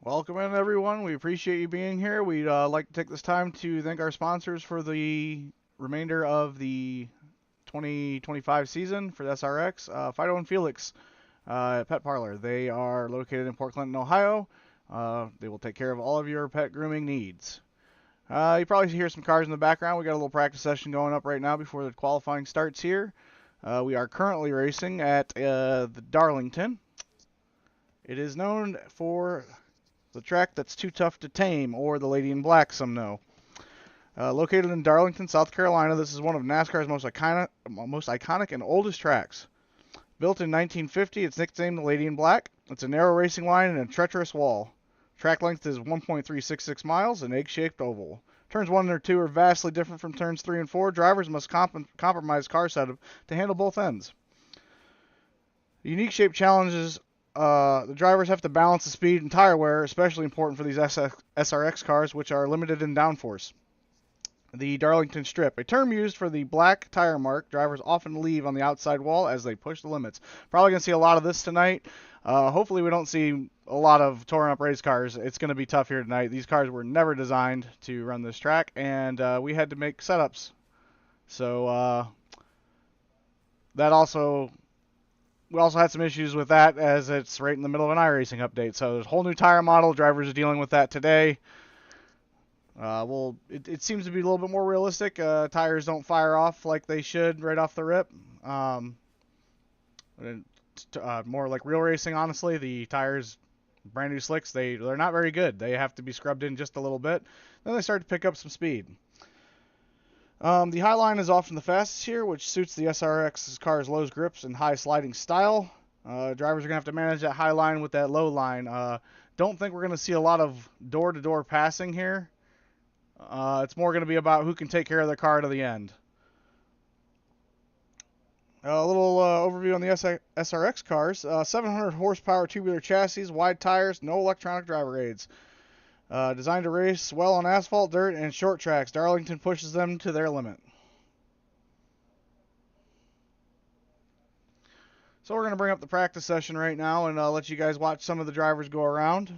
Welcome in, everyone. We appreciate you being here. We'd like to take this time to thank our sponsors for the remainder of the 2025 season for the SRX. Fido and Felix Pet Parlor. They are located in Port Clinton, Ohio. They will take care of all of your pet grooming needs. You probably hear some cars in the background. We got a little practice session going up right now before the qualifying starts here. We are currently racing at the Darlington. It is known for the track that's too tough to tame, or the Lady in Black, some know. Located in Darlington, South Carolina, this is one of NASCAR's most iconic and oldest tracks. Built in 1950, it's nicknamed the Lady in Black. It's a narrow racing line and a treacherous wall. Track length is 1.366 miles, an egg-shaped oval. Turns 1 and 2 are vastly different from turns 3 and 4. Drivers must compromise car setup to handle both ends. The unique shape challenges the drivers have to balance the speed and tire wear, especially important for these SRX cars, which are limited in downforce. The Darlington Strip, a term used for the black tire mark drivers often leave on the outside wall as they push the limits. Probably going to see a lot of this tonight. Hopefully we don't see a lot of torn up race cars. It's going to be tough here tonight. These cars were never designed to run this track, and we had to make setups. So that also... We also had some issues with that as it's right in the middle of an iRacing update. So there's a whole new tire model. Drivers are dealing with that today. It seems to be a little bit more realistic. Tires don't fire off like they should right off the rip. More like real racing, honestly. The tires, brand new slicks, they're not very good. They have to be scrubbed in just a little bit. Then they start to pick up some speed. The high line is often the fastest here, which suits the SRX car's low grips and high sliding style. Drivers are going to have to manage that high line with that low line. Don't think we're going to see a lot of door-to-door passing here. It's more going to be about who can take care of their car to the end. A little overview on the SRX cars. 700 horsepower tubular chassis, wide tires, no electronic driver aids. Designed to race well on asphalt, dirt, and short tracks. Darlington pushes them to their limit. So we're going to bring up the practice session right now and let you guys watch some of the drivers go around.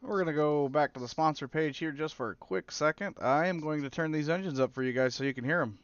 We're going to go back to the sponsor page here just for a quick second. I am going to turn these engines up for you guys so you can hear them.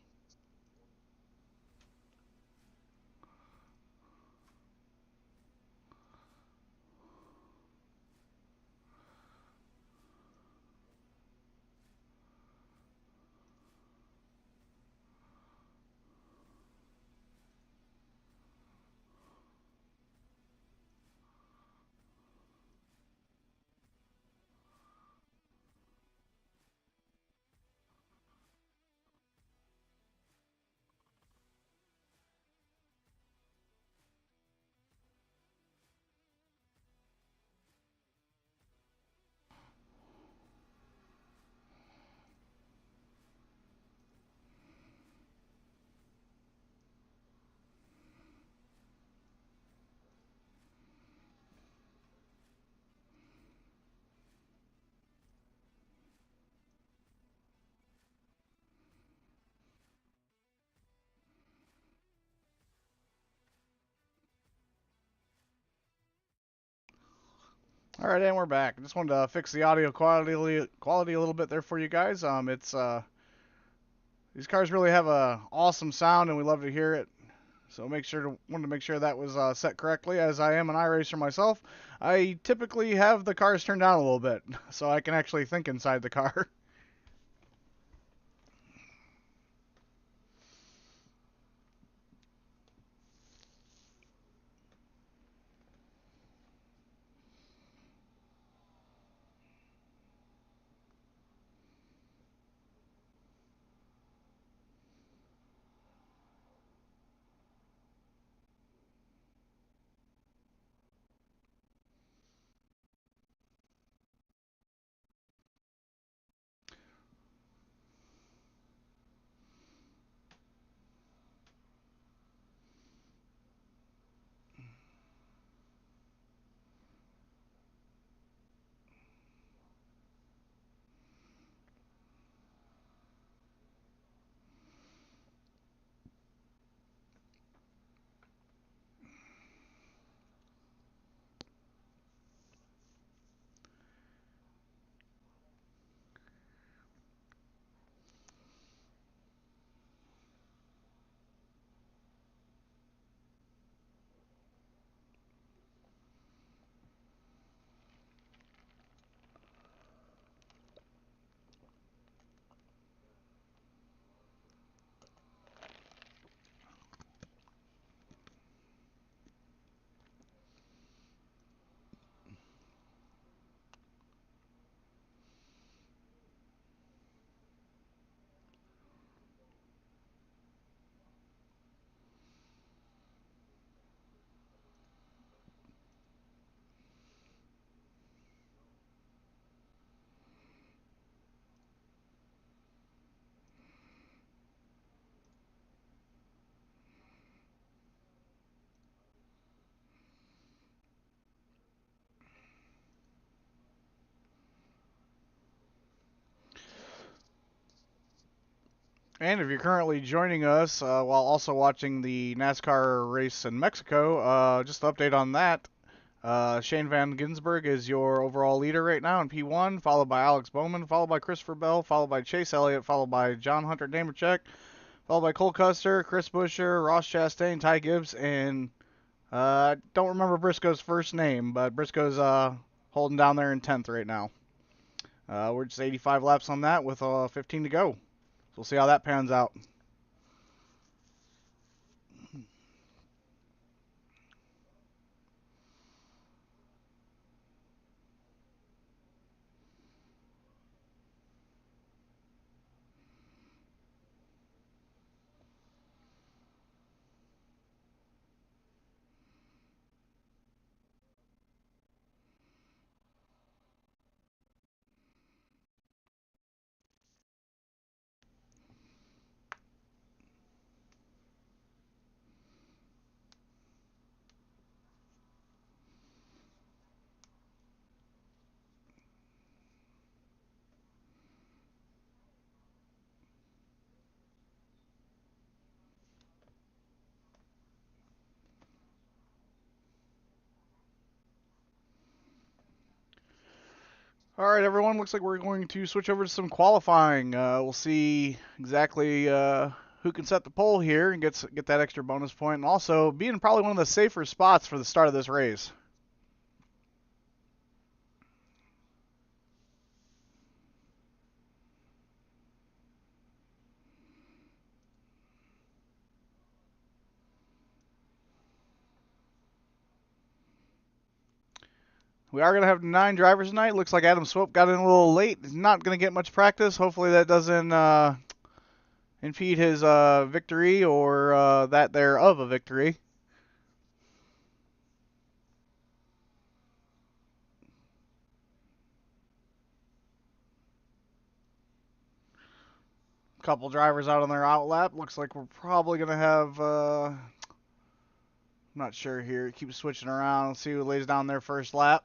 All right, and we're back. I just wanted to fix the audio quality a little bit there for you guys. These cars really have a awesome sound, and we love to hear it. So wanted to make sure that was set correctly. As I am an iRacer myself, I typically have the cars turned down a little bit so I can actually think inside the car. And if you're currently joining us while also watching the NASCAR race in Mexico, just an update on that. Shane Van Ginsburg is your overall leader right now in P1, followed by Alex Bowman, followed by Christopher Bell, followed by Chase Elliott, followed by John Hunter Nemechek, followed by Cole Custer, Chris Buescher, Ross Chastain, Ty Gibbs, and I don't remember Briscoe's first name, but Briscoe's holding down there in 10th right now. We're just 85 laps on that with 15 to go. So we'll see how that pans out. All right, everyone. Looks like we're going to switch over to some qualifying. We'll see exactly who can set the pole here and get that extra bonus point, and also be in probably one of the safer spots for the start of this race. We are going to have 9 drivers tonight. Looks like Adam Swope got in a little late. He's not going to get much practice. Hopefully that doesn't impede his victory or that there of a victory. Couple drivers out on their out lap. Looks like we're probably going to have... I'm not sure here. Keep switching around. Let's see who lays down their first lap.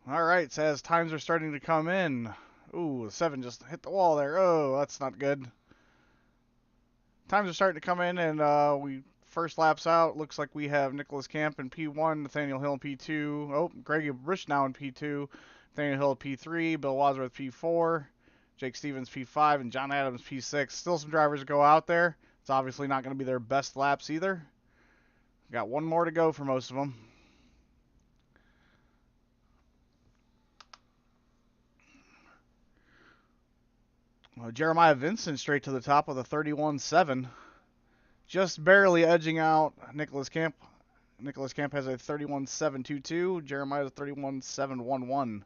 All right, so as times are starting to come in, Ooh, 7 just hit the wall there. Oh, that's not good. Times are starting to come in, and we first laps out. Looks like we have Nicholas Camp in P1, Nathaniel Hill in P2. Oh, Greg Rich now in P2, Nathaniel Hill P3, Bill Wadsworth P4, Jake Stevens P5, and John Adams P6. Still some drivers to go out there. It's obviously not going to be their best laps either. Got one more to go for most of them. Jeremiah Vincent straight to the top with a 31.7. Just barely edging out Nicholas Camp. Nicholas Camp has a 31.722. Jeremiah has a 31.711.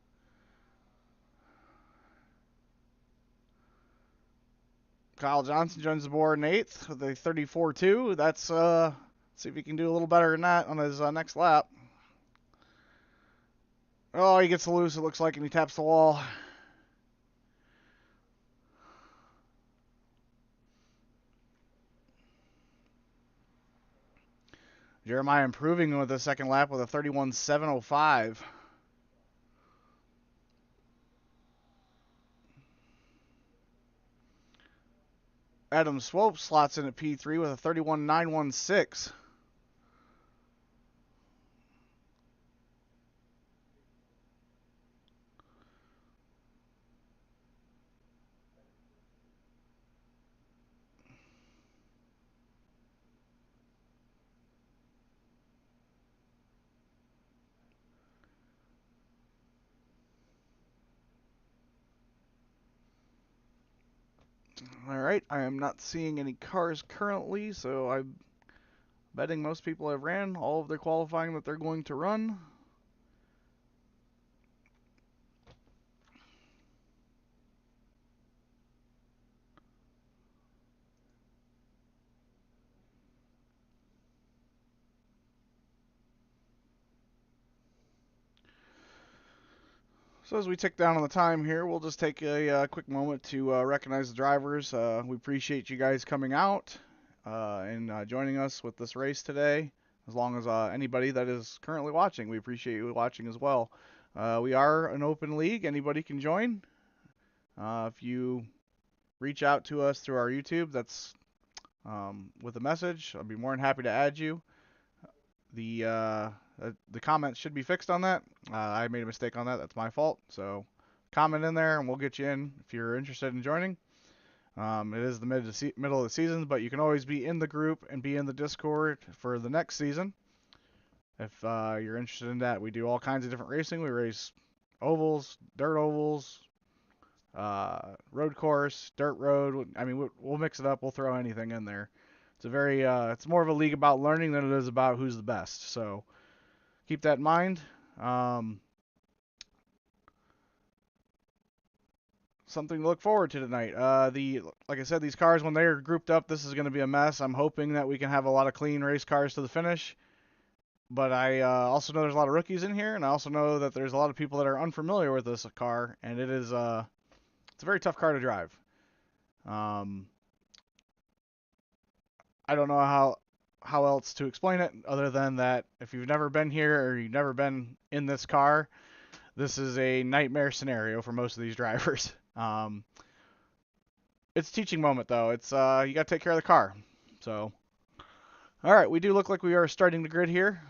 Kyle Johnson joins the board in 8th with a 34.2. That's, see if he can do a little better than that on his next lap. Oh, he gets loose, it looks like, and he taps the wall. Jeremiah improving with the second lap with a 31.705. Adam Swope slots in at P3 with a 31.916. All right, I am not seeing any cars currently, so I'm betting most people have ran all of their qualifying that they're going to run. So as we tick down on the time here, we'll just take a quick moment to recognize the drivers. We appreciate you guys coming out and joining us with this race today. As long as anybody that is currently watching, we appreciate you watching as well. We are an open league. Anybody can join. If you reach out to us through our YouTube, that's with a message, I'll be more than happy to add you. The comments should be fixed on that. I made a mistake on that. That's my fault. So comment in there and we'll get you in if you're interested in joining. It is the middle of the season, but you can always be in the group and be in the Discord for the next season. If you're interested in that, we do all kinds of different racing. We race ovals, dirt ovals, road course, dirt road. I mean, we'll mix it up. We'll throw anything in there. It's it's more of a league about learning than it is about who's the best. So keep that in mind. Something to look forward to tonight. Like I said, these cars, when they're grouped up, this is going to be a mess. I'm hoping that we can have a lot of clean race cars to the finish. But I also know there's a lot of rookies in here, and I also know that there's a lot of people that are unfamiliar with this car, and it's a very tough car to drive. I don't know how else to explain it other than that if you've never been here or you've never been in this car, this is a nightmare scenario for most of these drivers. It's a teaching moment though. It's you got to take care of the car. So, all right, we do look like we are starting the grid here.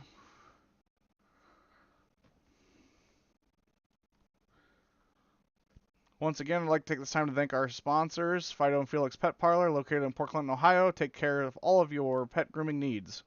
Once again, I'd like to take this time to thank our sponsors, Fido and Felix Pet Parlor, located in Port Clinton, Ohio. Take care of all of your pet grooming needs.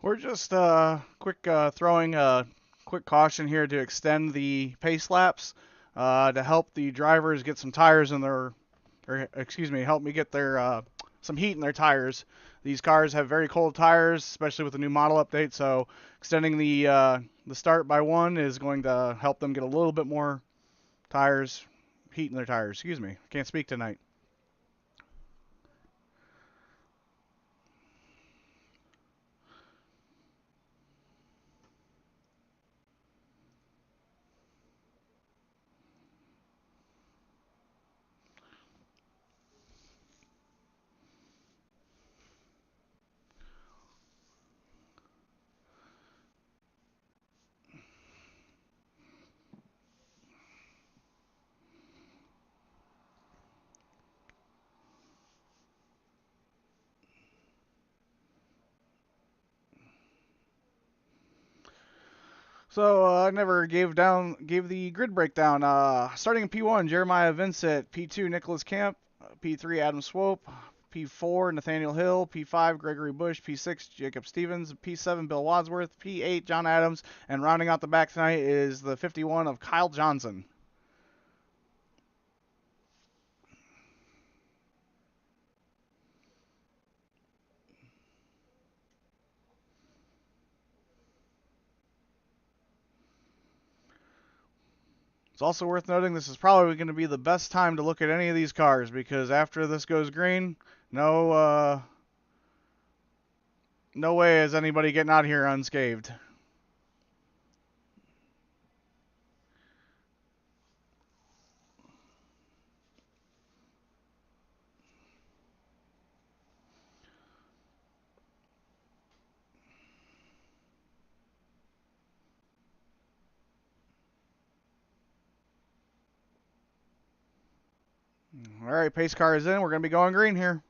We're just throwing a quick caution here to extend the pace laps to help the drivers get some tires in their, or excuse me, help me get their some heat in their tires. These cars have very cold tires, especially with the new model update. So extending the start by one is going to help them get a little bit more heat in their tires. Excuse me, can't speak tonight. So I never gave the grid breakdown. Starting in P1, Jeremiah Vincent, P2, Nicholas Camp, P3, Adam Swope, P4, Nathaniel Hill, P5, Gregory Bush, P6, Jacob Stevens, P7, Bill Wadsworth, P8, John Adams, and rounding out the back tonight is the 51 of Kyle Johnson. It's also worth noting this is probably going to be the best time to look at any of these cars because after this goes green, no way is anybody getting out of here unscathed. All right, pace car is in. We're going to be going green here.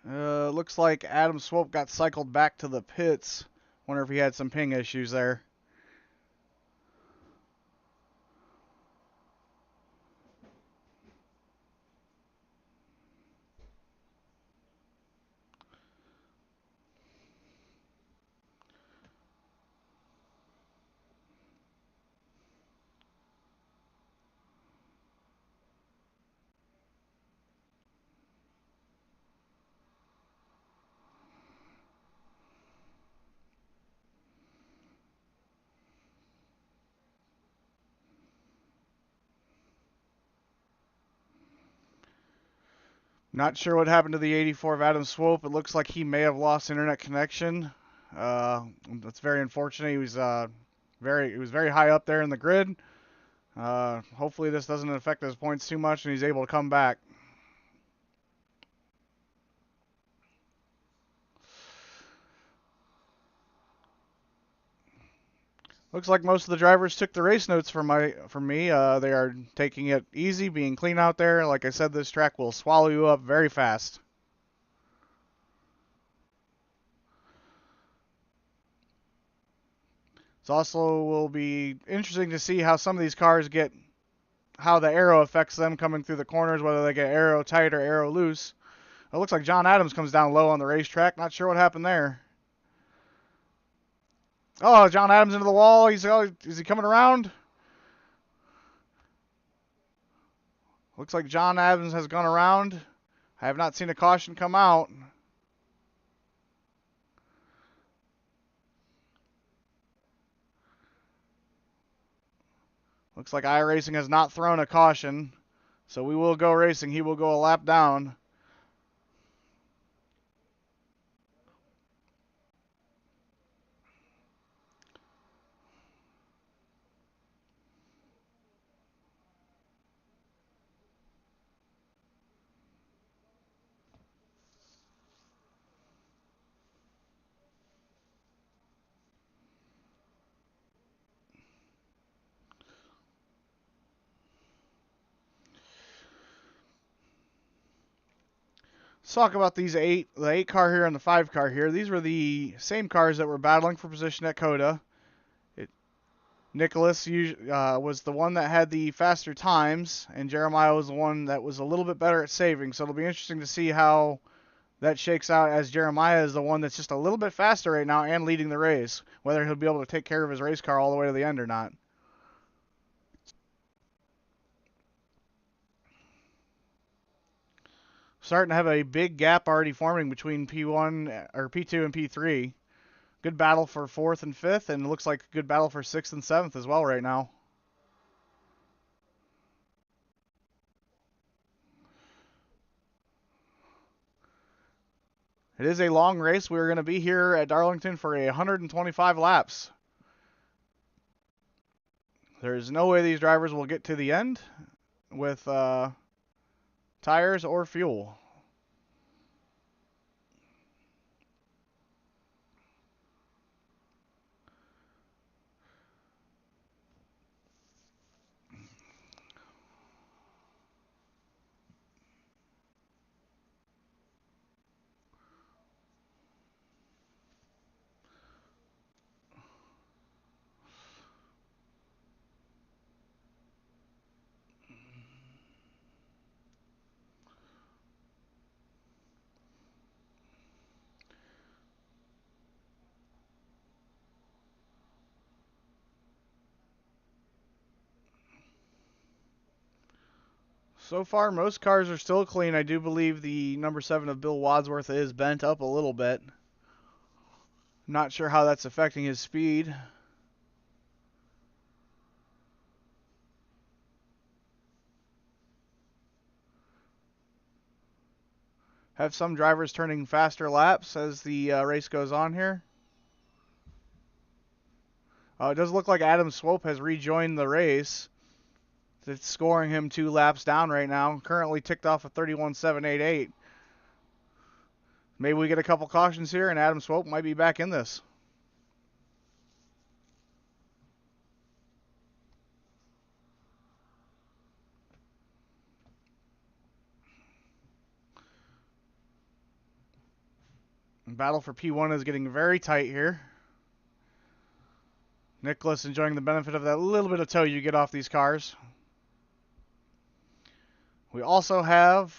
Looks like Adam Swope got cycled back to the pits. Wonder if he had some ping issues there. Not sure what happened to the 84 of Adam Swope. It looks like he may have lost internet connection. That's very unfortunate. He was very high up there in the grid. Hopefully this doesn't affect his points too much and he's able to come back. Looks like most of the drivers took the race notes from me. They are taking it easy, being clean out there. Like I said, this track will swallow you up very fast. It's also will be interesting to see how some of these cars how the aero affects them coming through the corners, whether they get aero tight or aero loose. It looks like John Adams comes down low on the racetrack. Not sure what happened there. Oh, John Adams into the wall. Is he coming around? Looks like John Adams has gone around. I have not seen a caution come out. Looks like iRacing has not thrown a caution. So we will go racing. He will go a lap down. Let's talk about the 8 car here and the 5 car here. These were the same cars that were battling for position at COTA. Nicholas was the one that had the faster times, and Jeremiah was the one that was a little bit better at saving. So it'll be interesting to see how that shakes out, as Jeremiah is the one that's just a little bit faster right now and leading the race, whether he'll be able to take care of his race car all the way to the end or not. Starting to have a big gap already forming between P1 or P2 and P3. Good battle for 4th and 5th, and it looks like a good battle for 6th and 7th as well right now. It is a long race. We're going to be here at Darlington for 125 laps. There's no way these drivers will get to the end with tires or fuel. So far, most cars are still clean. I do believe the number 7 of Bill Wadsworth is bent up a little bit. Not sure how that's affecting his speed. Have some drivers turning faster laps as the race goes on here. It does look like Adam Swope has rejoined the race. It's scoring him 2 laps down right now. Currently ticked off a 31.788. Maybe we get a couple cautions here and Adam Swope might be back in this. Battle for P1 is getting very tight here. Nicholas enjoying the benefit of that little bit of tow you get off these cars. We also have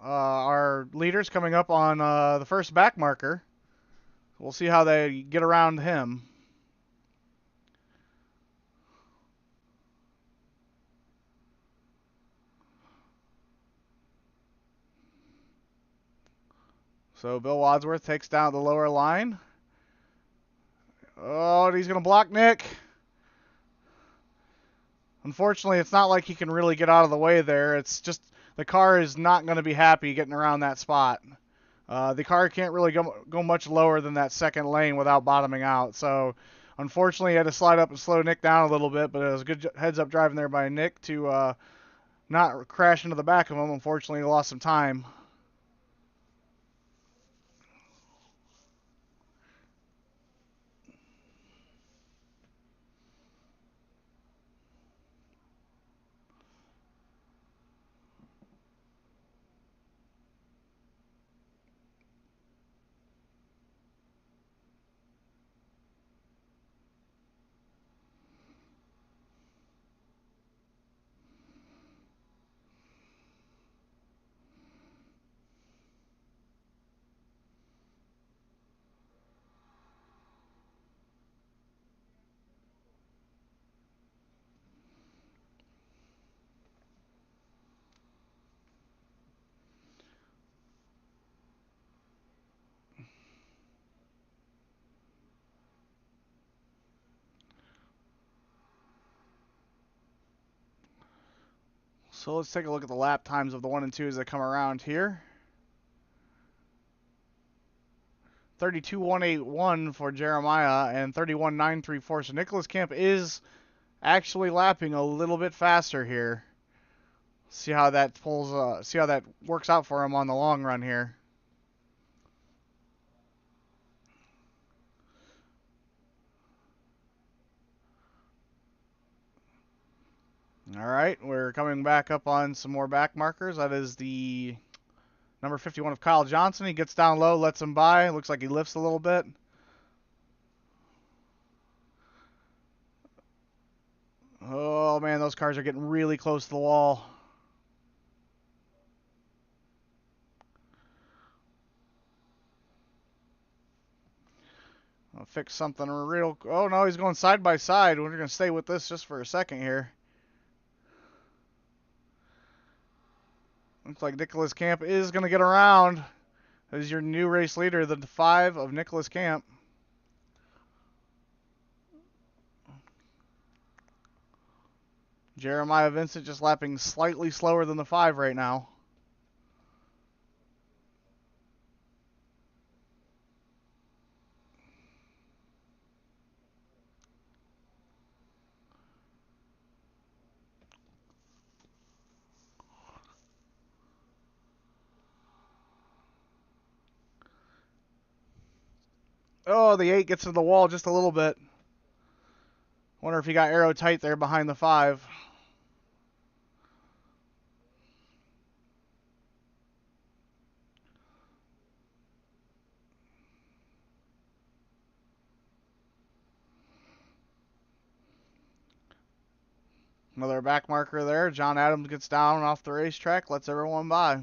our leaders coming up on the first back marker. We'll see how they get around him. So Bill Wadsworth takes down the lower line. Oh, and he's going to block Nick. Unfortunately, it's not like he can really get out of the way there. It's just the car is not going to be happy getting around that spot. The car can't really go much lower than that second lane without bottoming out. So, unfortunately, he had to slide up and slow Nick down a little bit, but it was a good heads-up driving there by Nick to not crash into the back of him. Unfortunately, he lost some time. So let's take a look at the lap times of the 1 and 2s that come around here. 32.181 for Jeremiah and 31.934. So Nicholas Kemp is actually lapping a little bit faster here. See how that see how that works out for him on the long run here. All right, we're coming back up on some more back markers. That is the number 51 of Kyle Johnson. He gets down low, lets him by. Looks like he lifts a little bit. Oh man, those cars are getting really close to the wall. I'll fix something real... Oh no, he's going side by side. We're going to stay with this just for a second here. Looks like Nicholas Camp is going to get around. As your new race leader, the 5 of Nicholas Camp. Jeremiah Vincent just lapping slightly slower than the 5 right now. Oh, the 8 gets to the wall just a little bit. Wonder if he got arrow tight there behind the 5. Another back marker there. John Adams gets down off the racetrack, lets everyone by.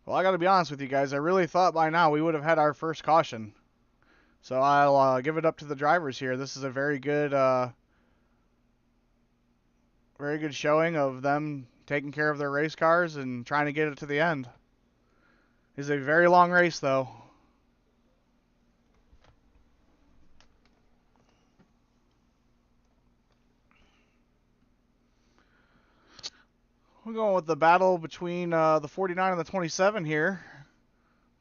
Well, I got to be honest with you guys. I really thought by now we would have had our first caution. So I'll give it up to the drivers here. This is a very good showing of them taking care of their race cars and trying to get it to the end. It's a very long race, though. We're going with the battle between the 49 and the 27 here.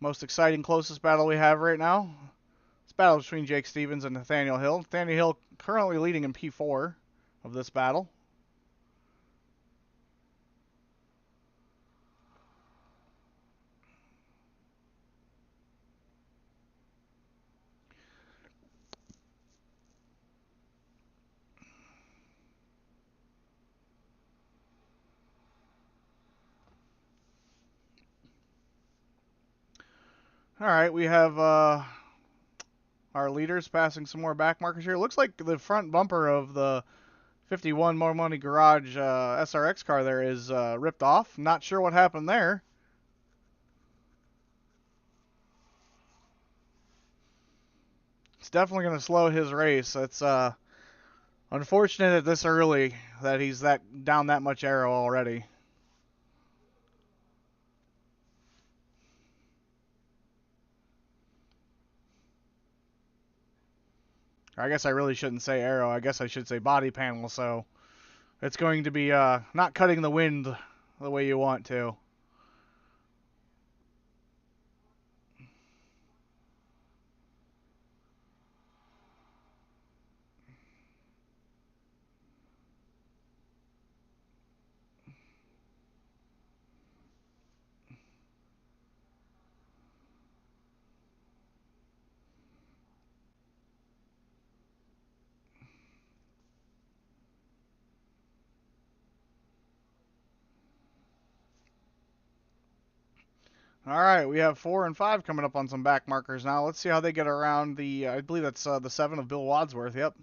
Most exciting, closest battle we have right now. It's a battle between Jake Stevens and Nathaniel Hill. Nathaniel Hill currently leading in P4 of this battle. All right, we have our leaders passing some more back markers here. Looks like the front bumper of the 51 More Money Garage SRX car there is ripped off. Not sure what happened there. It's definitely going to slow his race. It's unfortunate at this early that he's down that much aero already. I guess I really shouldn't say aero. I guess I should say body panel. So it's going to be not cutting the wind the way you want to. All right, we have 4 and 5 coming up on some back markers now. Let's see how they get around the, I believe that's the 7 of Bill Wadsworth. Yep.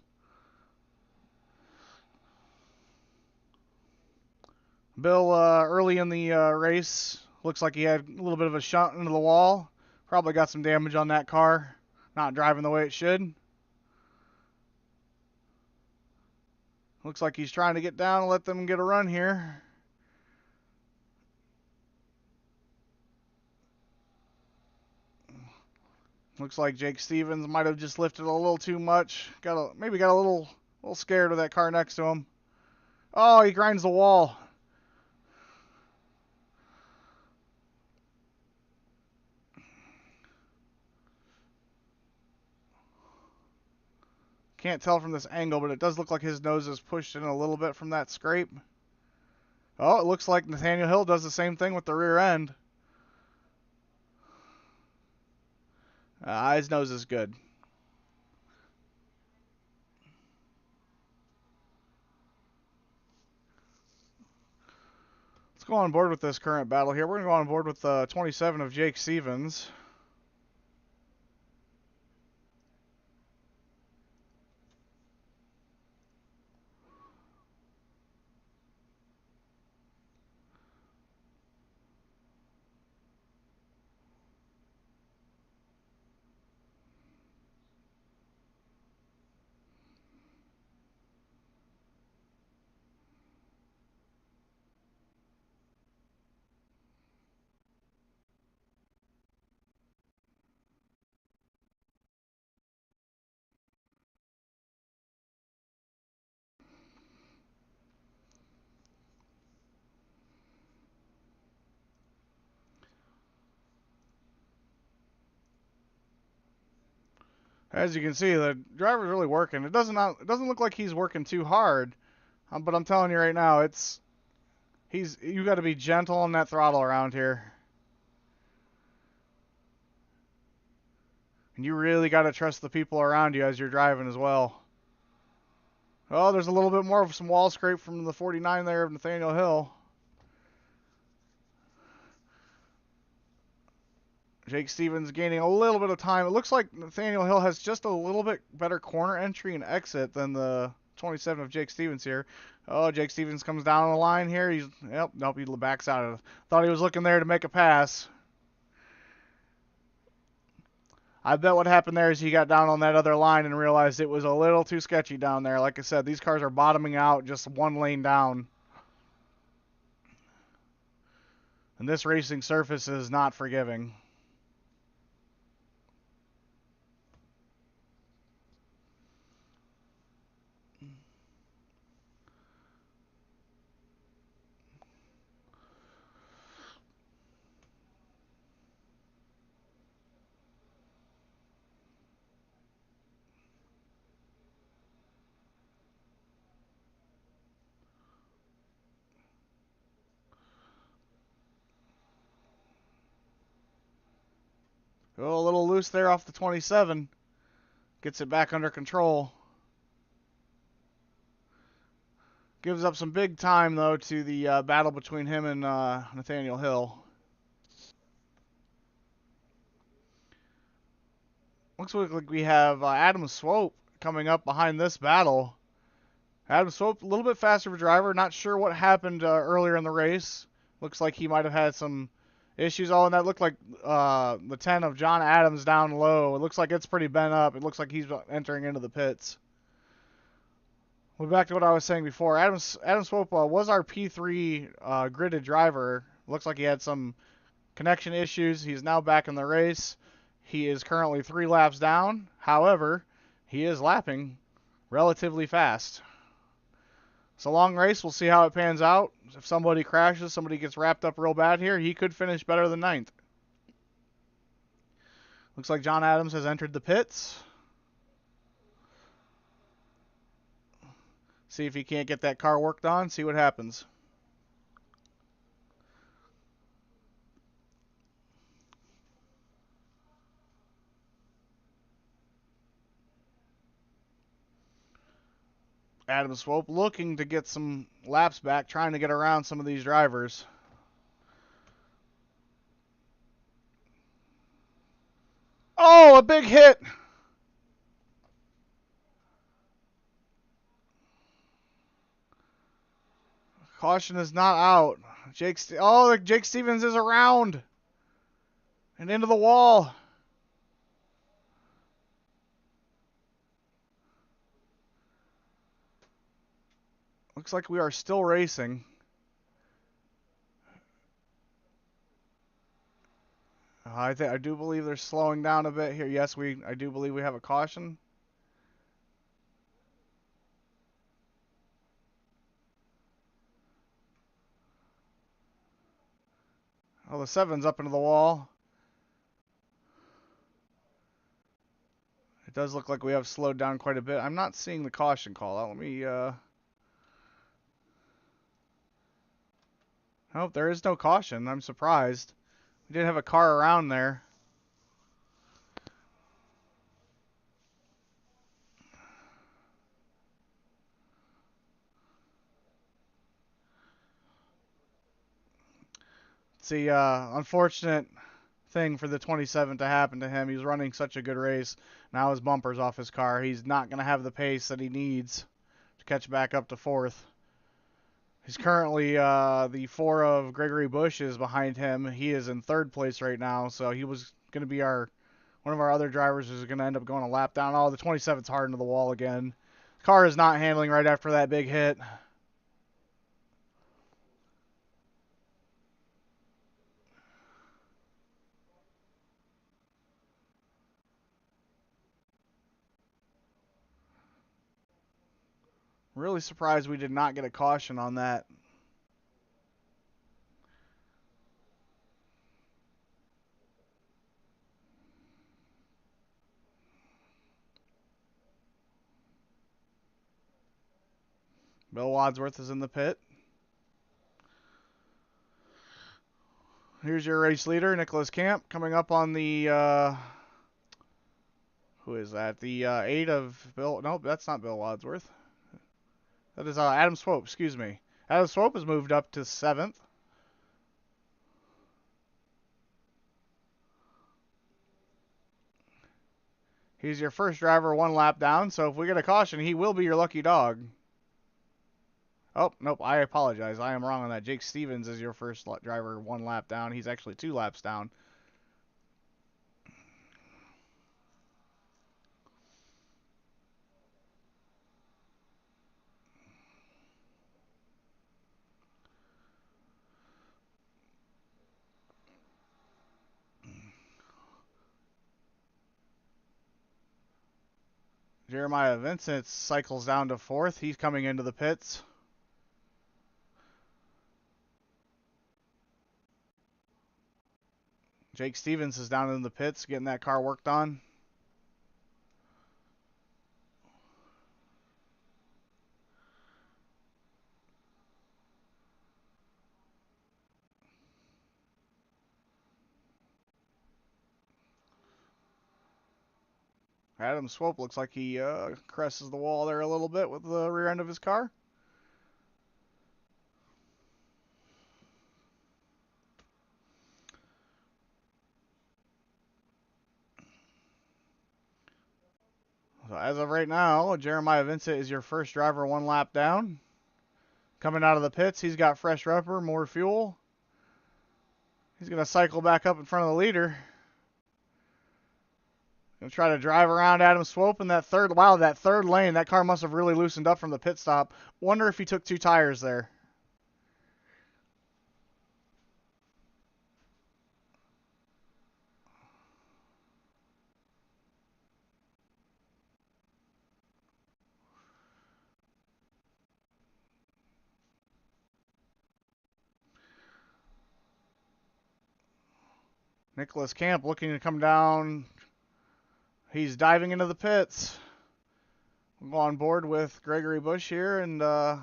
Bill, early in the race, looks like he had a little bit of a shunt into the wall. Probably got some damage on that car. Not driving the way it should. Looks like he's trying to get down and let them get a run here. Looks like Jake Stevens might have just lifted a little too much. Maybe got a little scared of that car next to him. Oh, he grinds the wall. Can't tell from this angle, but it does look like his nose is pushed in a little bit from that scrape. Oh, it looks like Nathaniel Hill does the same thing with the rear end. His nose is good. Let's go on board with this current battle here. We're going to go on board with 27 of Jake Stevens. As you can see, the driver's really working. It doesn't look like he's working too hard, but I'm telling you right now, you got to be gentle on that throttle around here, and you really got to trust the people around you as you're driving as well. Oh, there's a little bit more of some wall scrape from the 49 there of Nathaniel Hill. Jake Stevens gaining a little bit of time. It looks like Nathaniel Hill has just a little bit better corner entry and exit than the 27 of Jake Stevens here. Oh, Jake Stevens comes down the line here. Nope, he backs out of it. Thought he was looking there to make a pass. I bet what happened there is he got down on that other line and realized it was a little too sketchy down there. Like I said, these cars are bottoming out just one lane down. And this racing surface is not forgiving. Oh, a little loose there off the 27. Gets it back under control. Gives up some big time, though, to the battle between him and Nathaniel Hill. Looks like we have Adam Swope coming up behind this battle. Adam Swope, a little bit faster of a driver. Not sure what happened earlier in the race. Looks like he might have had some issues. Oh, and that looked like the 10 of John Adams down low. It looks like it's pretty bent up. It looks like he's entering into the pits. Well, back to what I was saying before. Adam Swope was our P3 gridded driver. Looks like he had some connection issues. He's now back in the race. He is currently 3 laps down. However, he is lapping relatively fast. It's a long race. We'll see how it pans out. If somebody crashes, somebody gets wrapped up real bad here, he could finish better than 9th. Looks like John Adams has entered the pits. See if he can't get that car worked on. See what happens. Adam Swope looking to get some laps back, trying to get around some of these drivers. Oh, a big hit! Caution is not out. Jake Stevens is around and into the wall. Looks like we are still racing. I do believe they're slowing down a bit here. Yes, I do believe we have a caution. Oh, the 7's up into the wall. It does look like we have slowed down quite a bit. I'm not seeing the caution call out. Let me, Oh, there is no caution. I'm surprised. We did have a car around there. It's the unfortunate thing for the 27 to happen to him. He was running such a good race. Now his bumper's off his car. He's not going to have the pace that he needs to catch back up to fourth. He's currently the 4 of Gregory Bush is behind him. He is in third place right now, so he was going to be one of our other drivers who's going to end up going a lap down. Oh, the 27's hard into the wall again. The car is not handling right after that big hit. Really surprised we did not get a caution on that. Bill Wadsworth is in the pit. Here's your race leader, Nicholas Camp, coming up on the, who is that? The 8 of Bill, nope, that's not Bill Wadsworth. That is Adam Swope, excuse me. Adam Swope has moved up to 7th. He's your first driver 1 lap down, so if we get a caution, he will be your lucky dog. Oh, nope, I apologize. I am wrong on that. Jake Stevens is your first driver 1 lap down. He's actually 2 laps down. Jeremiah Vincent cycles down to 4th. He's coming into the pits. Jake Stevens is down in the pits getting that car worked on. Adam Swope looks like he caresses the wall there a little bit with the rear end of his car. So as of right now, Jeremiah Vincent is your first driver 1 lap down. Coming out of the pits, he's got fresh rubber, more fuel. He's going to cycle back up in front of the leader. Going to try to drive around Adam Swope in that third. Wow, that third lane, that car must have really loosened up from the pit stop. Wonder if he took 2 tires there. Nicholas Camp looking to come down. He's diving into the pits. We'll go on board with Gregory Bush here, and it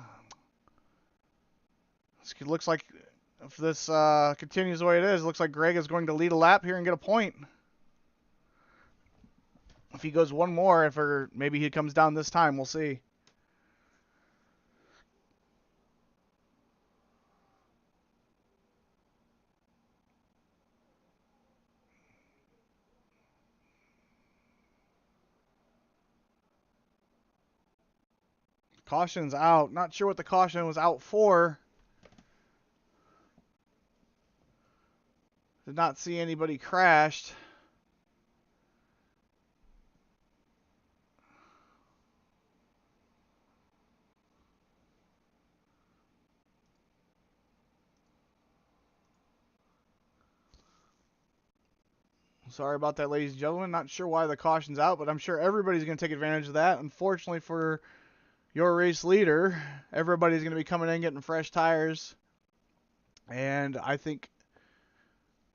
looks like if this continues the way it is, it looks like Greg is going to lead a lap here and get a point. If he goes one more, or maybe he comes down this time, we'll see. Caution's out. Not sure what the caution was out for. Did not see anybody crashed. Sorry about that, ladies and gentlemen. Not sure why the caution's out, but I'm sure everybody's going to take advantage of that. Unfortunately for your race leader, everybody's going to be coming in getting fresh tires. And I think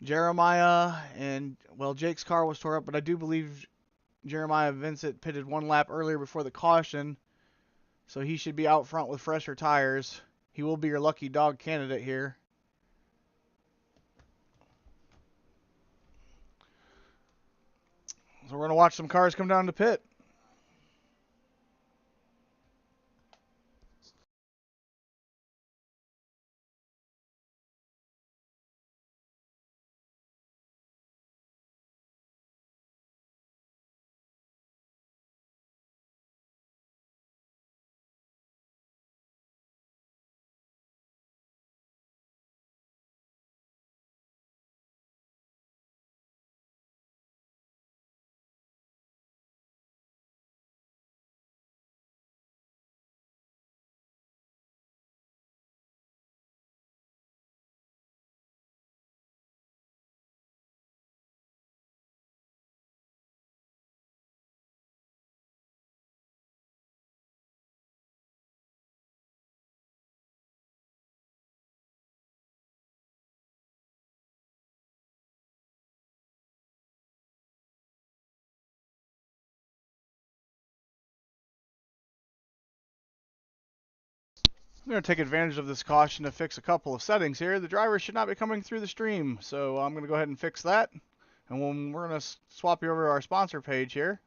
Jeremiah and, well, Jake's car was tore up, but I do believe Jeremiah Vincent pitted 1 lap earlier before the caution. So he should be out front with fresher tires. He will be your lucky dog candidate here. So we're going to watch some cars come down to pit. I'm going to take advantage of this caution to fix a couple of settings here. The driver should not be coming through the stream, so I'm going to go ahead and fix that. And we're going to swap you over to our sponsor page here.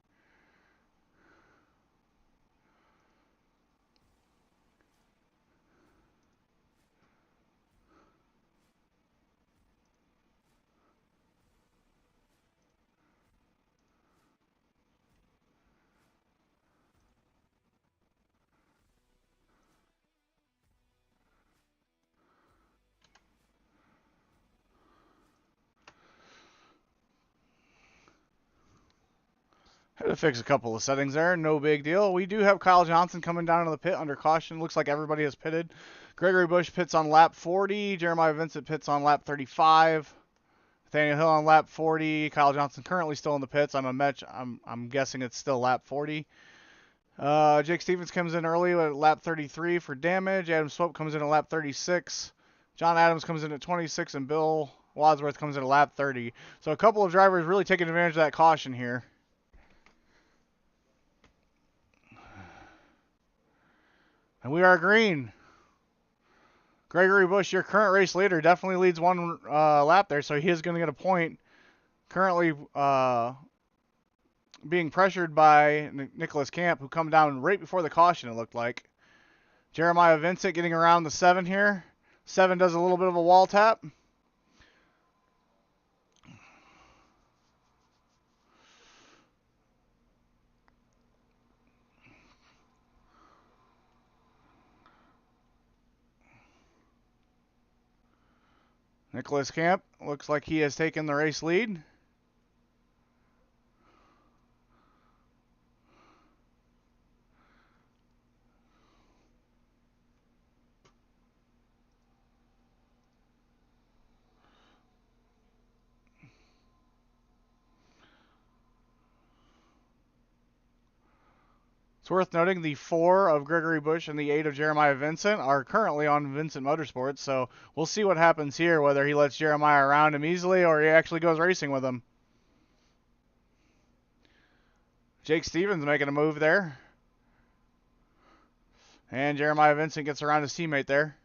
Had to fix a couple of settings there, no big deal. We do have Kyle Johnson coming down to the pit under caution. Looks like everybody has pitted. Gregory Bush pits on lap 40. Jeremiah Vincent pits on lap 35. Nathaniel Hill on lap 40. Kyle Johnson currently still in the pits. I'm guessing it's still lap 40. Jake Stevens comes in early at lap 33 for damage. Adam Swope comes in at lap 36. John Adams comes in at 26, and Bill Wadsworth comes in at lap 30. So a couple of drivers really taking advantage of that caution here. And we are green. Gregory Bush, your current race leader, definitely leads one lap there, so he is going to get a point. Currently being pressured by Nicholas Camp, who come down right before the caution, it looked like. Jeremiah Vincent getting around the 7 here. 7 does a little bit of a wall tap. Nicholas Camp looks like he has taken the race lead. It's worth noting the 4 of Gregory Bush and the 8 of Jeremiah Vincent are currently on Vincent Motorsports, so we'll see what happens here, whether he lets Jeremiah around him easily or he actually goes racing with him. Jake Stevens making a move there. And Jeremiah Vincent gets around his teammate there.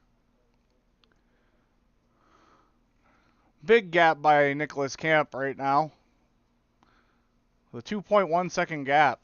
Big gap by Nicholas Camp right now. The 2.1 second gap.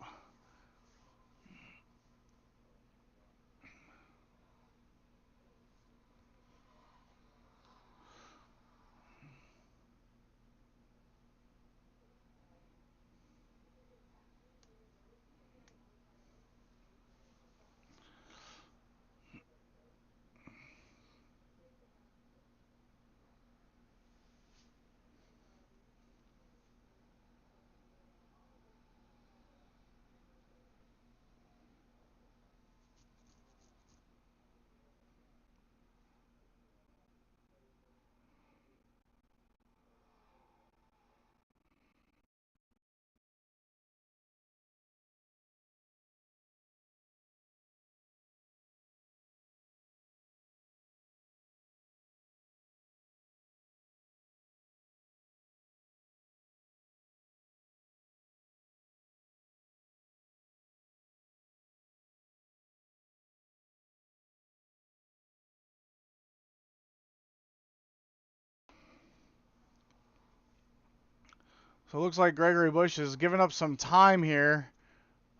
So it looks like Gregory Bush is giving up some time here.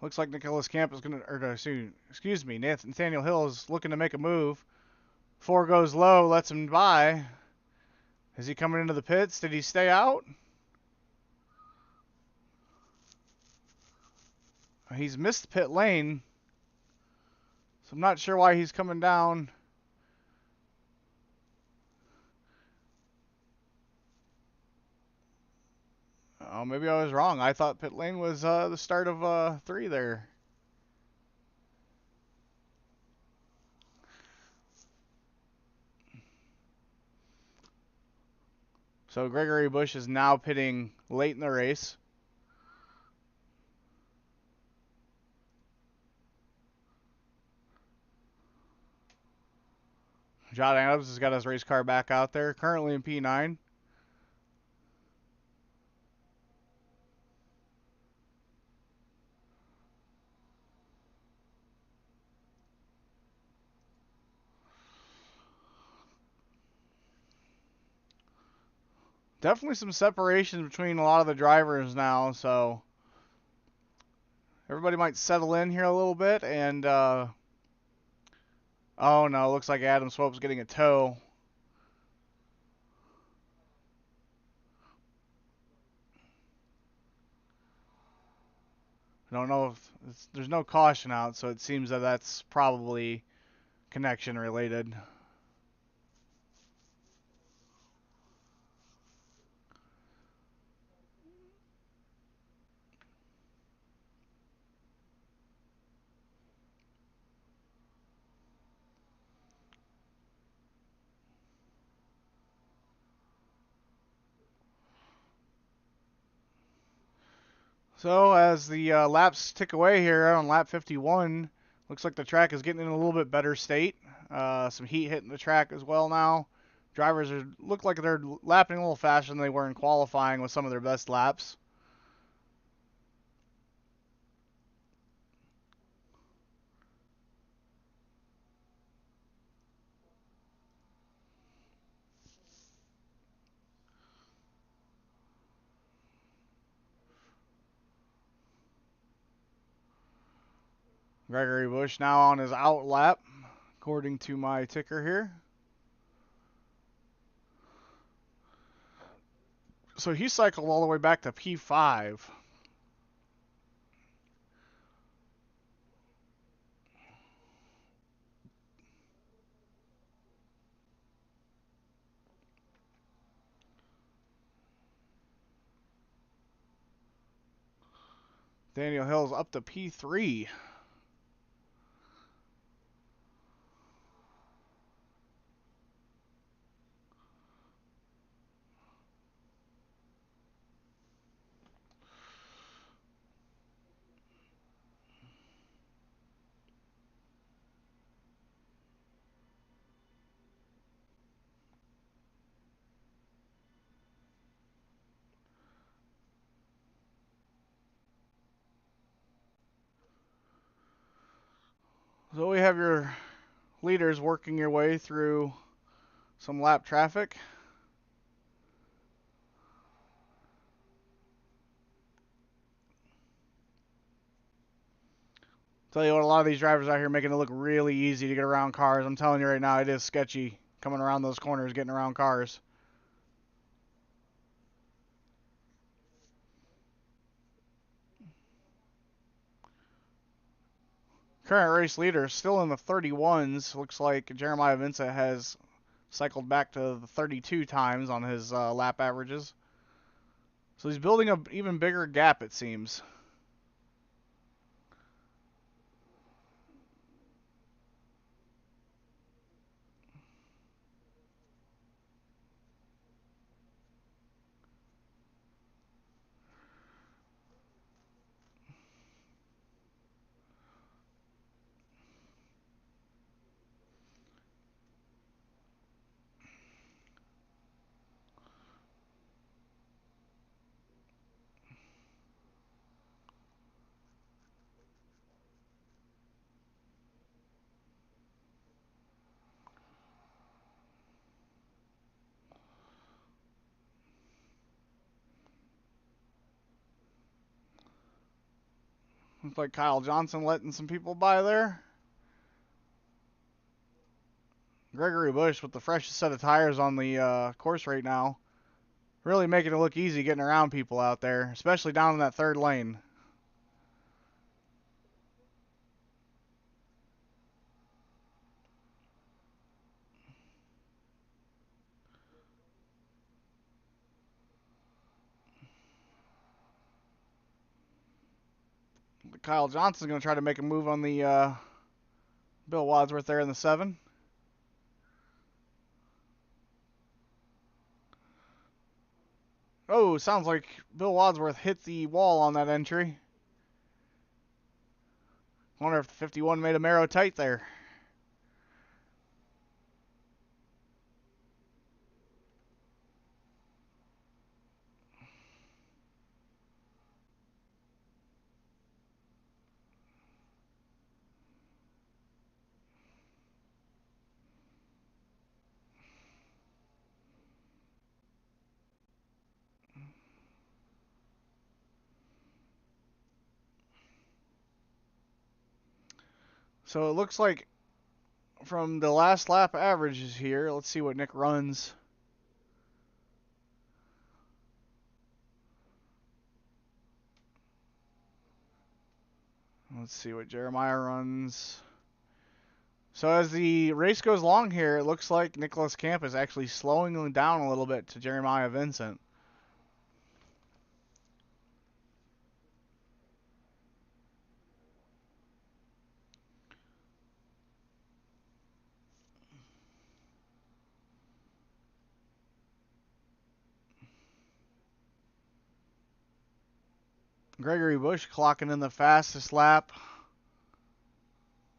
Looks like Nicholas Camp is going to, or excuse me, Nathaniel Hill is looking to make a move. 4 goes low, lets him by. Is he coming into the pits? Did he stay out? He's missed pit lane. So I'm not sure why he's coming down. Oh, maybe I was wrong. I thought pit lane was the start of 3 there. So Gregory Bush is now pitting late in the race. John Adams has got his race car back out there, currently in P9. Definitely some separation between a lot of the drivers now, so everybody might settle in here a little bit. And oh no, looks like Adam Swope's getting a tow. I don't know if there's no caution out, so it seems that that's probably connection related. So as the laps tick away here on lap 51, looks like the track is getting in a little bit better state. Some heat hitting the track as well now. Drivers look like they're lapping a little faster than they were in qualifying with some of their best laps. Gregory Bush now on his out lap, according to my ticker here. So he cycled all the way back to P5. Daniel Hill's up to P3. So we have your leaders working your way through some lap traffic. Tell you what, a lot of these drivers out here making it look really easy to get around cars. I'm telling you right now, it is sketchy coming around those corners, getting around cars. Current race leader still in the 31s. Looks like Jeremiah Vincent has cycled back to the 32 times on his lap averages. So he's building an even bigger gap, it seems. Looks like Kyle Johnson letting some people by there. Gregory Bush with the freshest set of tires on the course right now. Really making it look easy getting around people out there, especially down in that third lane. Kyle Johnson's going to try to make a move on the Bill Wadsworth there in the 7. Oh, sounds like Bill Wadsworth hit the wall on that entry. Wonder if the 51 made a marrow tight there. So it looks like from the last lap averages here, let's see what Nick runs. Let's see what Jeremiah runs. So as the race goes along here, it looks like Nicholas Camp is actually slowing down a little bit to Jeremiah Vincent. Gregory Bush clocking in the fastest lap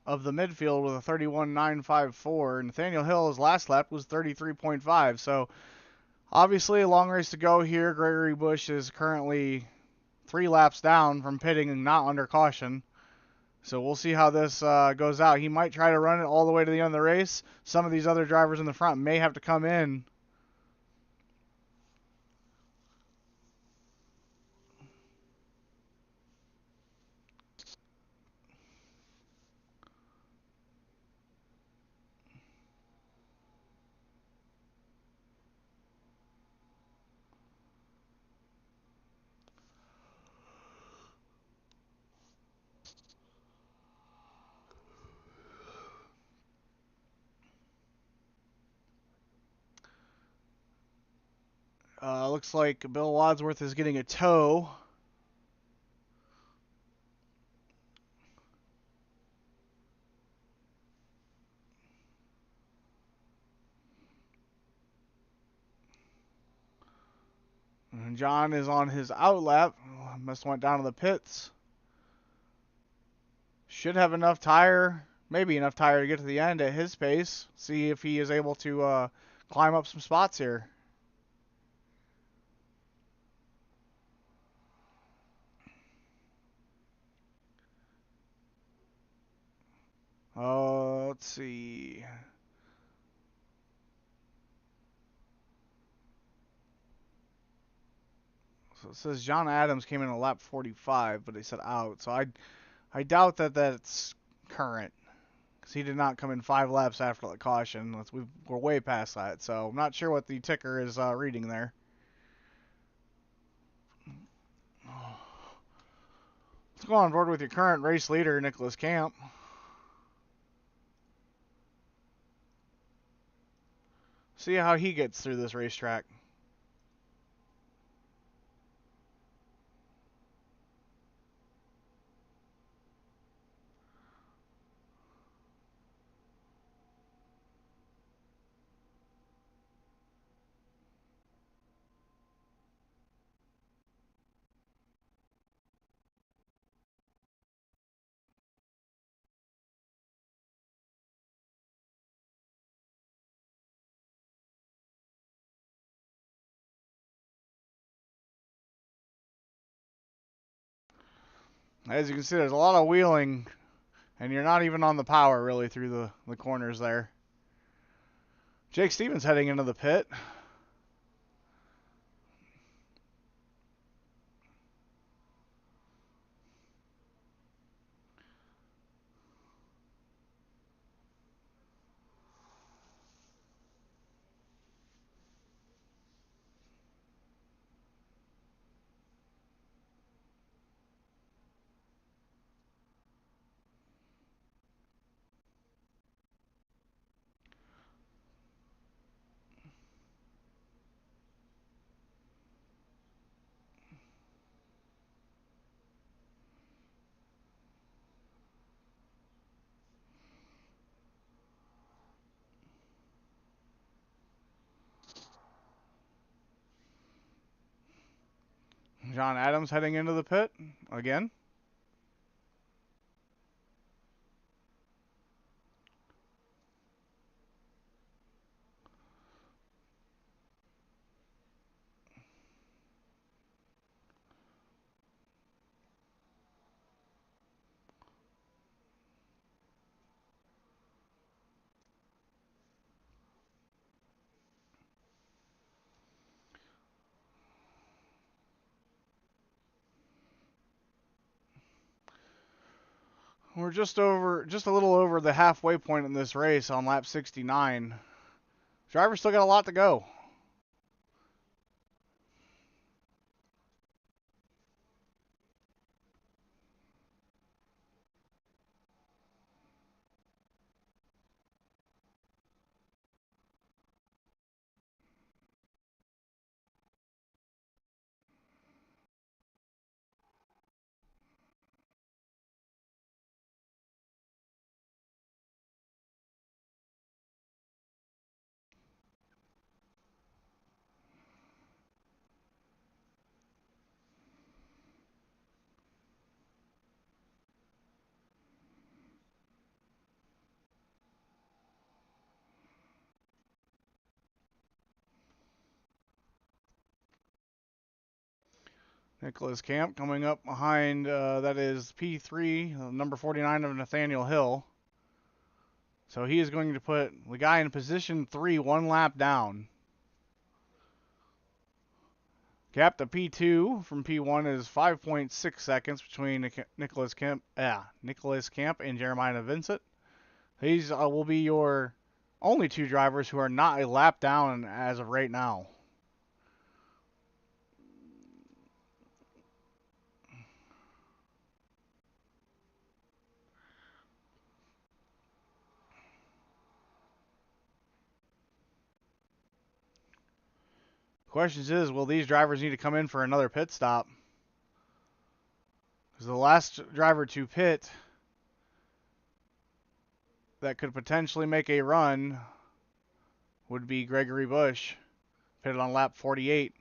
of the midfield with a 31.954. Nathaniel Hill's last lap was 33.5. So obviously a long race to go here. Gregory Bush is currently 3 laps down from pitting and not under caution. So we'll see how this goes out. He might try to run it all the way to the end of the race. Some of these other drivers in the front may have to come in. Looks like Bill Wadsworth is getting a tow. And John is on his out lap. Must have went down to the pits. Should have enough tire, maybe enough tire to get to the end at his pace. See if he is able to climb up some spots here. Let's see. So it says John Adams came in at lap 45, but he said out. So I doubt that that's current, because he did not come in 5 laps after the caution. We're way past that, so I'm not sure what the ticker is reading there. Let's go on board with your current race leader, Nicholas Camp. See how he gets through this racetrack. As you can see, there's a lot of wheeling, and you're not even on the power really through the corners there. Jake Stevens heading into the pit. John Adams heading into the pit again. We're just a little over the halfway point in this race on lap 69. Driver's still got a lot to go. Nicholas Camp coming up behind, that is P3, number 49 of Nathaniel Hill. So he is going to put the guy in position 3, 1 lap down. Gap to P2 from P1 is 5.6 seconds between Nicholas Camp and Jeremiah Vincent. These will be your only two drivers who are not a lap down as of right now. Question is, will these drivers need to come in for another pit stop? Because the last driver to pit that could potentially make a run would be Gregory Bush, pitted on lap 48.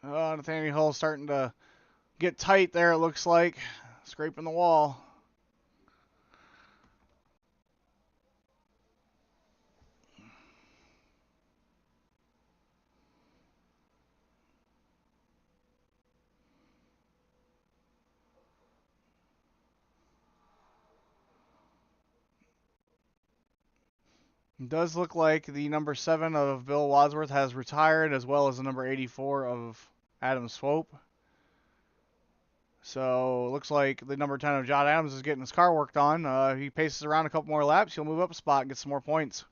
Nathaniel Hill starting to get tight there, it looks like. Scraping the wall. It does look like the number 7 of Bill Wadsworth has retired, as well as the number 84 of Adam Swope. So it looks like the number 10 of John Adams is getting his car worked on. He paces around a couple more laps. He'll move up a spot and get some more points.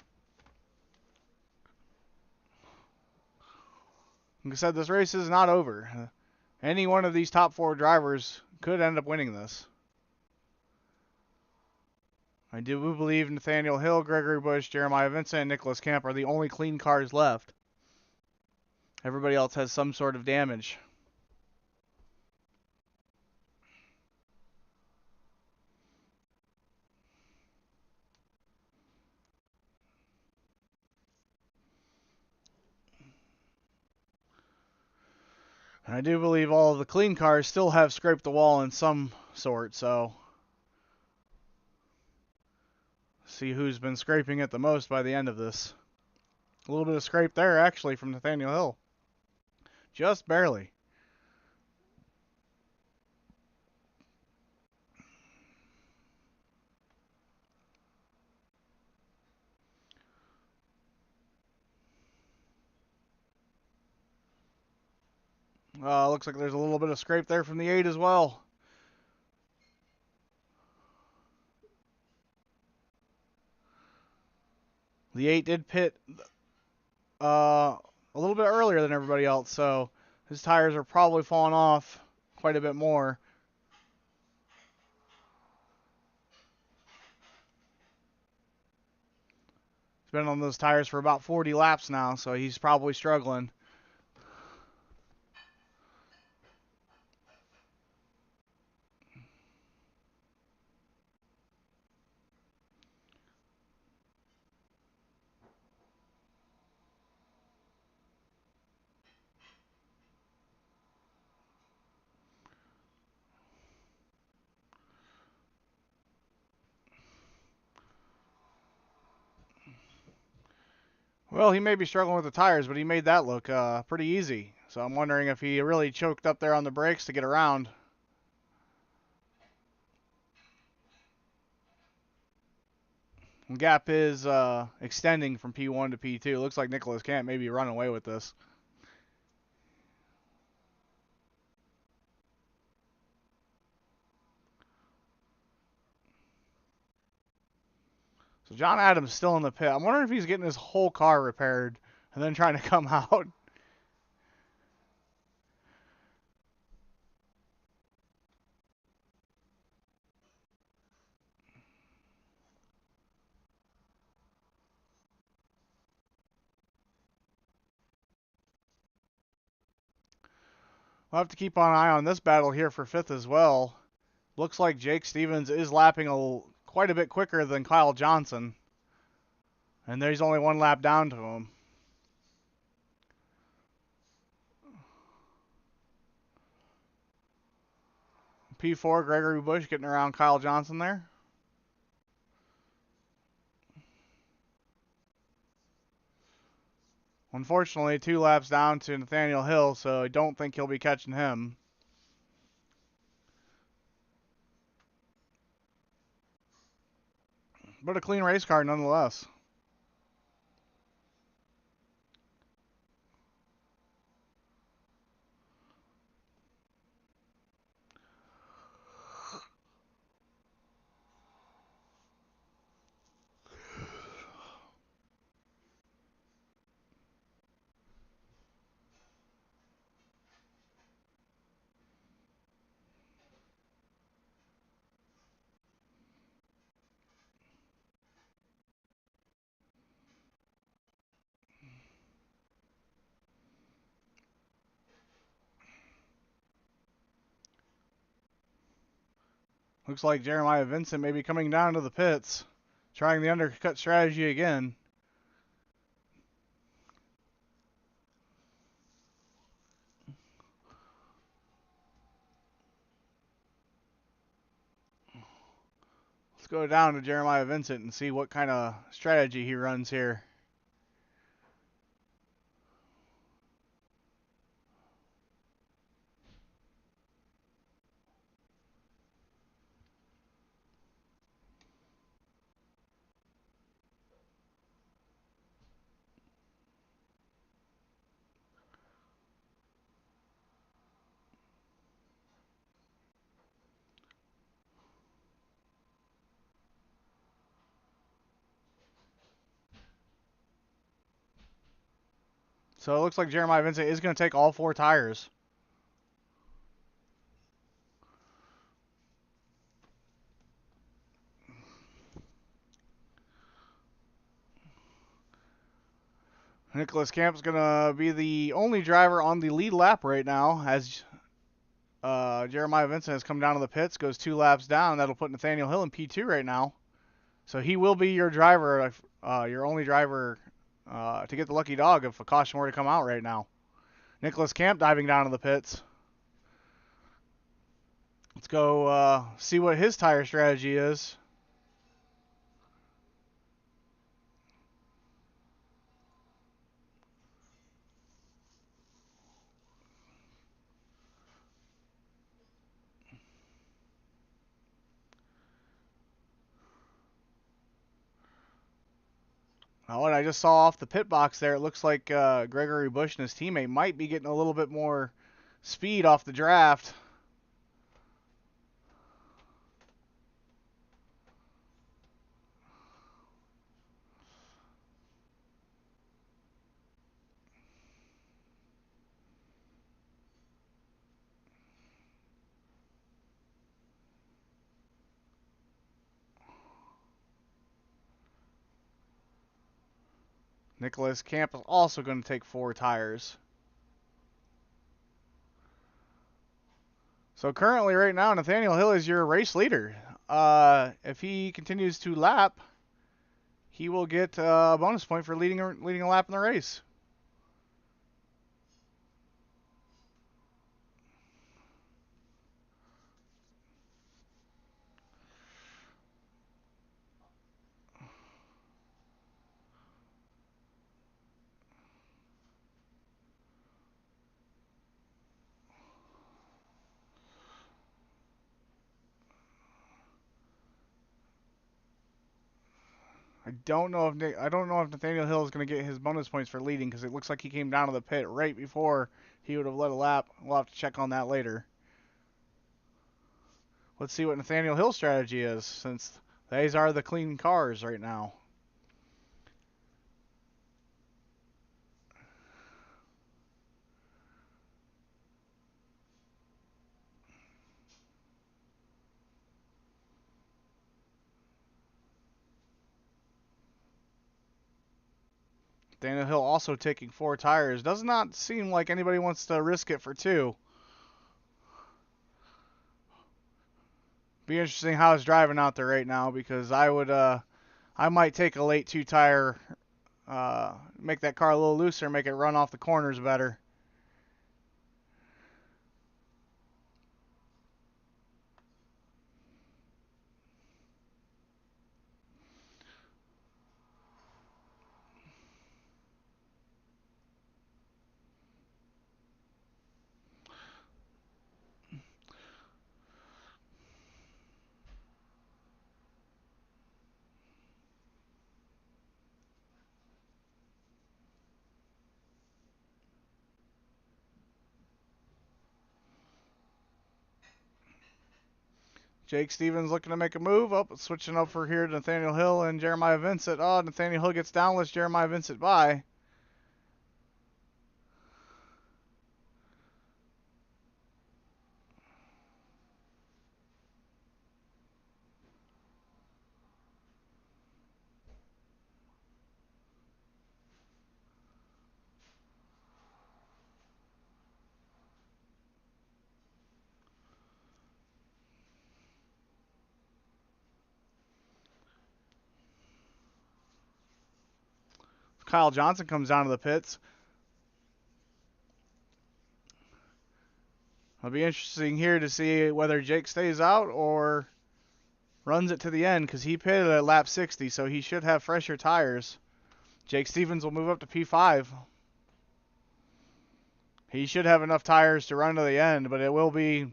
Like I said, this race is not over. Any one of these top 4 drivers could end up winning this. I do believe Nathaniel Hill, Gregory Bush, Jeremiah Vincent, and Nicholas Camp are the only clean cars left. Everybody else has some sort of damage. And I do believe all of the clean cars still have scraped the wall in some sort, so see who's been scraping it the most by the end of this. A little bit of scrape there, actually, from Nathaniel Hill. Just barely. Looks like there's a little bit of scrape there from the 8 as well. The 8 did pit a little bit earlier than everybody else, so his tires are probably falling off quite a bit more. He's been on those tires for about 40 laps now, so he's probably struggling. Well, he may be struggling with the tires, but he made that look pretty easy. So I'm wondering if he really choked up there on the brakes to get around. Gap is extending from P1 to P2. Looks like Nicholas Camp may be running away with this. So John Adams still in the pit. I'm wondering if he's getting his whole car repaired and then trying to come out. We'll have to keep an eye on this battle here for 5th as well. Looks like Jake Stevens is lapping quite a bit quicker than Kyle Johnson. And there's only one lap down to him. P4, Gregory Bush getting around Kyle Johnson there. Unfortunately, 2 laps down to Nathaniel Hill, so I don't think he'll be catching him. But a clean race car nonetheless. Looks like Jeremiah Vincent may be coming down to the pits, trying the undercut strategy again. Let's go down to Jeremiah Vincent and see what kind of strategy he runs here. So it looks like Jeremiah Vincent is going to take all 4 tires. Nicholas Camp's going to be the only driver on the lead lap right now, as Jeremiah Vincent has come down to the pits, goes 2 laps down. That'll put Nathaniel Hill in P2 right now. So he will be your driver, your only driver to get the lucky dog if a caution were to come out right now. Nicholas Camp diving down to the pits. Let's go see what his tire strategy is. Oh, and I just saw off the pit box there, it looks like Gregory Bush and his teammate might be getting a little bit more speed off the draft. Nicholas Camp is also going to take 4 tires. So currently, right now, Nathaniel Hill is your race leader. If he continues to lap, he will get a bonus point for leading a lap in the race. I don't know if Nathaniel Hill is going to get his bonus points for leading because it looks like he came down to the pit right before he would have led a lap. We'll have to check on that later. Let's see what Nathaniel Hill's strategy is, since these are the clean cars right now. Nathaniel Hill also taking 4 tires. Does not seem like anybody wants to risk it for 2. Be interesting how it's driving out there right now, because I might take a late 2 tire, make that car a little looser, make it run off the corners better. Jake Stevens looking to make a move. Oh, switching up for here to Nathaniel Hill and Jeremiah Vincent. Oh, Nathaniel Hill gets down, lets Jeremiah Vincent by. Kyle Johnson comes down to the pits. It'll be interesting here to see whether Jake stays out or runs it to the end, because he pitted at lap 60, so he should have fresher tires. Jake Stevens will move up to P5. He should have enough tires to run to the end, but it will be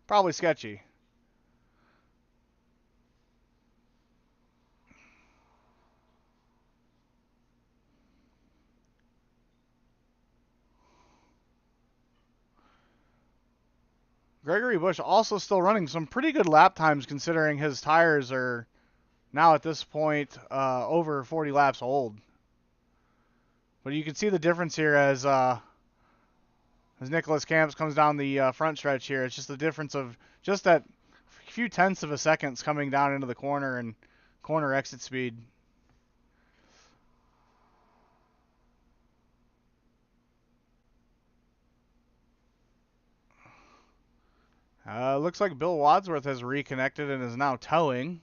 probably sketchy. Gregory Bush also still running some pretty good lap times, considering his tires are now at this point over 40 laps old. But you can see the difference here as Nicholas Camps comes down the front stretch here. It's just the difference of just that few tenths of a second coming down into the corner and corner exit speed. Looks like Bill Wadsworth has reconnected and is now towing.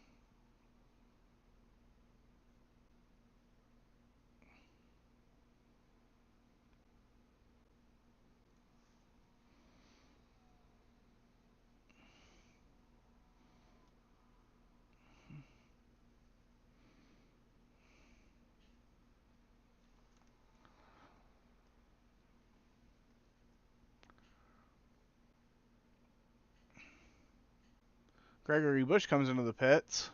Gregory Bush comes into the pits.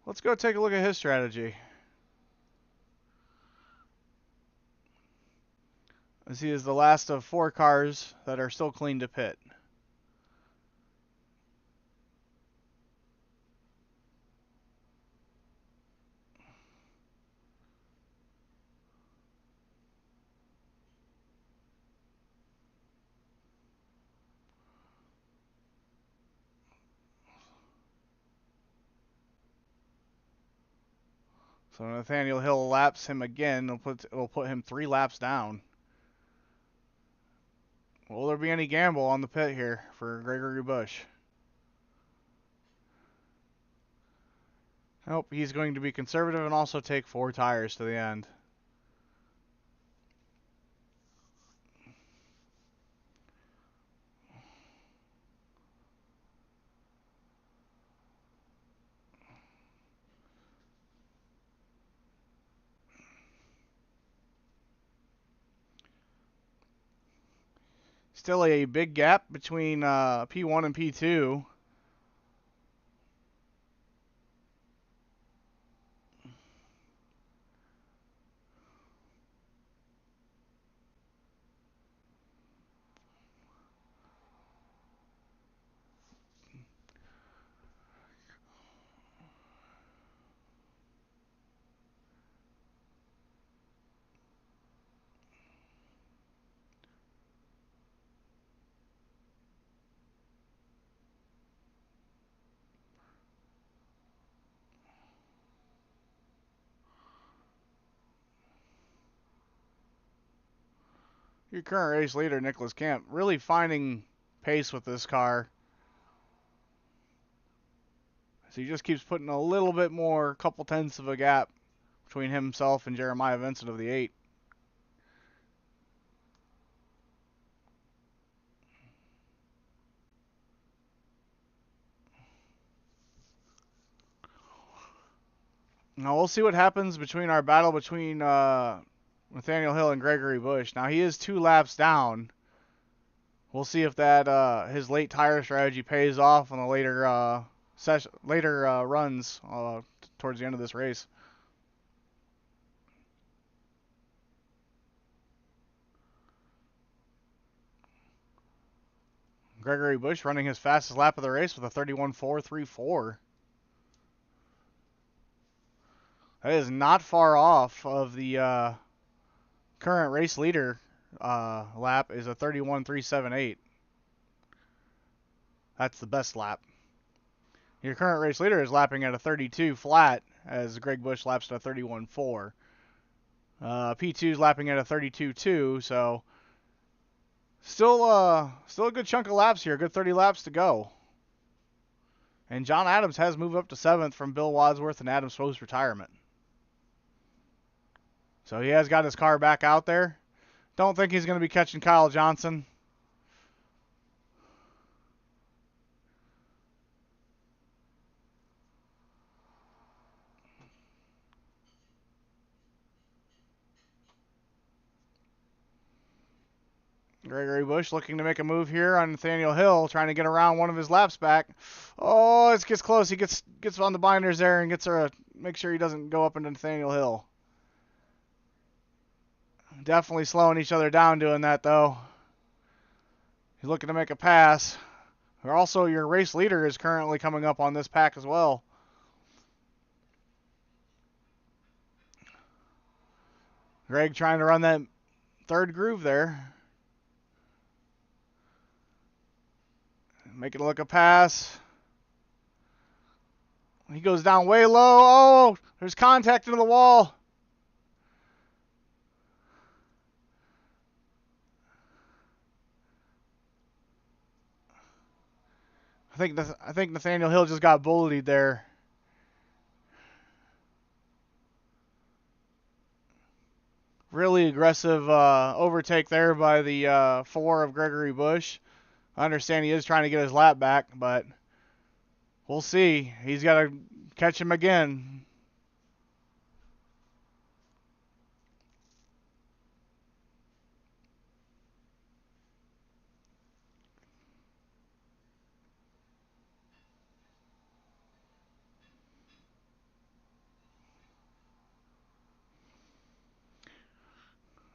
Let's go take a look at his strategy. As he is the last of 4 cars that are still clean to pit. So Nathaniel Hill laps him again. It'll put him 3 laps down. Will there be any gamble on the pit here for Gregory Bush? Nope, he's going to be conservative and also take 4 tires to the end. Still a big gap between P1 and P2. Your current race leader, Nicholas Camp, really finding pace with this car. So he just keeps putting a little bit more, couple tenths of a gap between himself and Jeremiah Vincent of the 8. Now we'll see what happens between our battle between Nathaniel Hill and Gregory Bush. Now he is 2 laps down. We'll see if that his late tire strategy pays off on the later runs towards the end of this race. Gregory Bush running his fastest lap of the race with a 31.434. That is not far off of the current race leader lap is a 31.378. That's the best lap. Your current race leader is lapping at a 32 flat as Greg Bush laps at a 31.4. P2 is lapping at a 32.2, so still a good chunk of laps here, a good 30 laps to go. And John Adams has moved up to 7th from Bill Wadsworth and Adam Swope's retirement. So he has got his car back out there. Don't think he's going to be catching Kyle Johnson. Gregory Bush looking to make a move here on Nathaniel Hill, trying to get around one of his laps back. Oh, it gets close. He gets on the binders there and make sure he doesn't go up into Nathaniel Hill. Definitely slowing each other down doing that, though. He's looking to make a pass. Also, your race leader is currently coming up on this pack as well. Greg trying to run that third groove there. Making a look a pass. He goes down way low. Oh, there's contact into the wall. I think Nathaniel Hill just got bullied there. Really aggressive overtake there by the 4 of Gregory Bush. I understand he is trying to get his lap back, but we'll see. He's got to catch him again.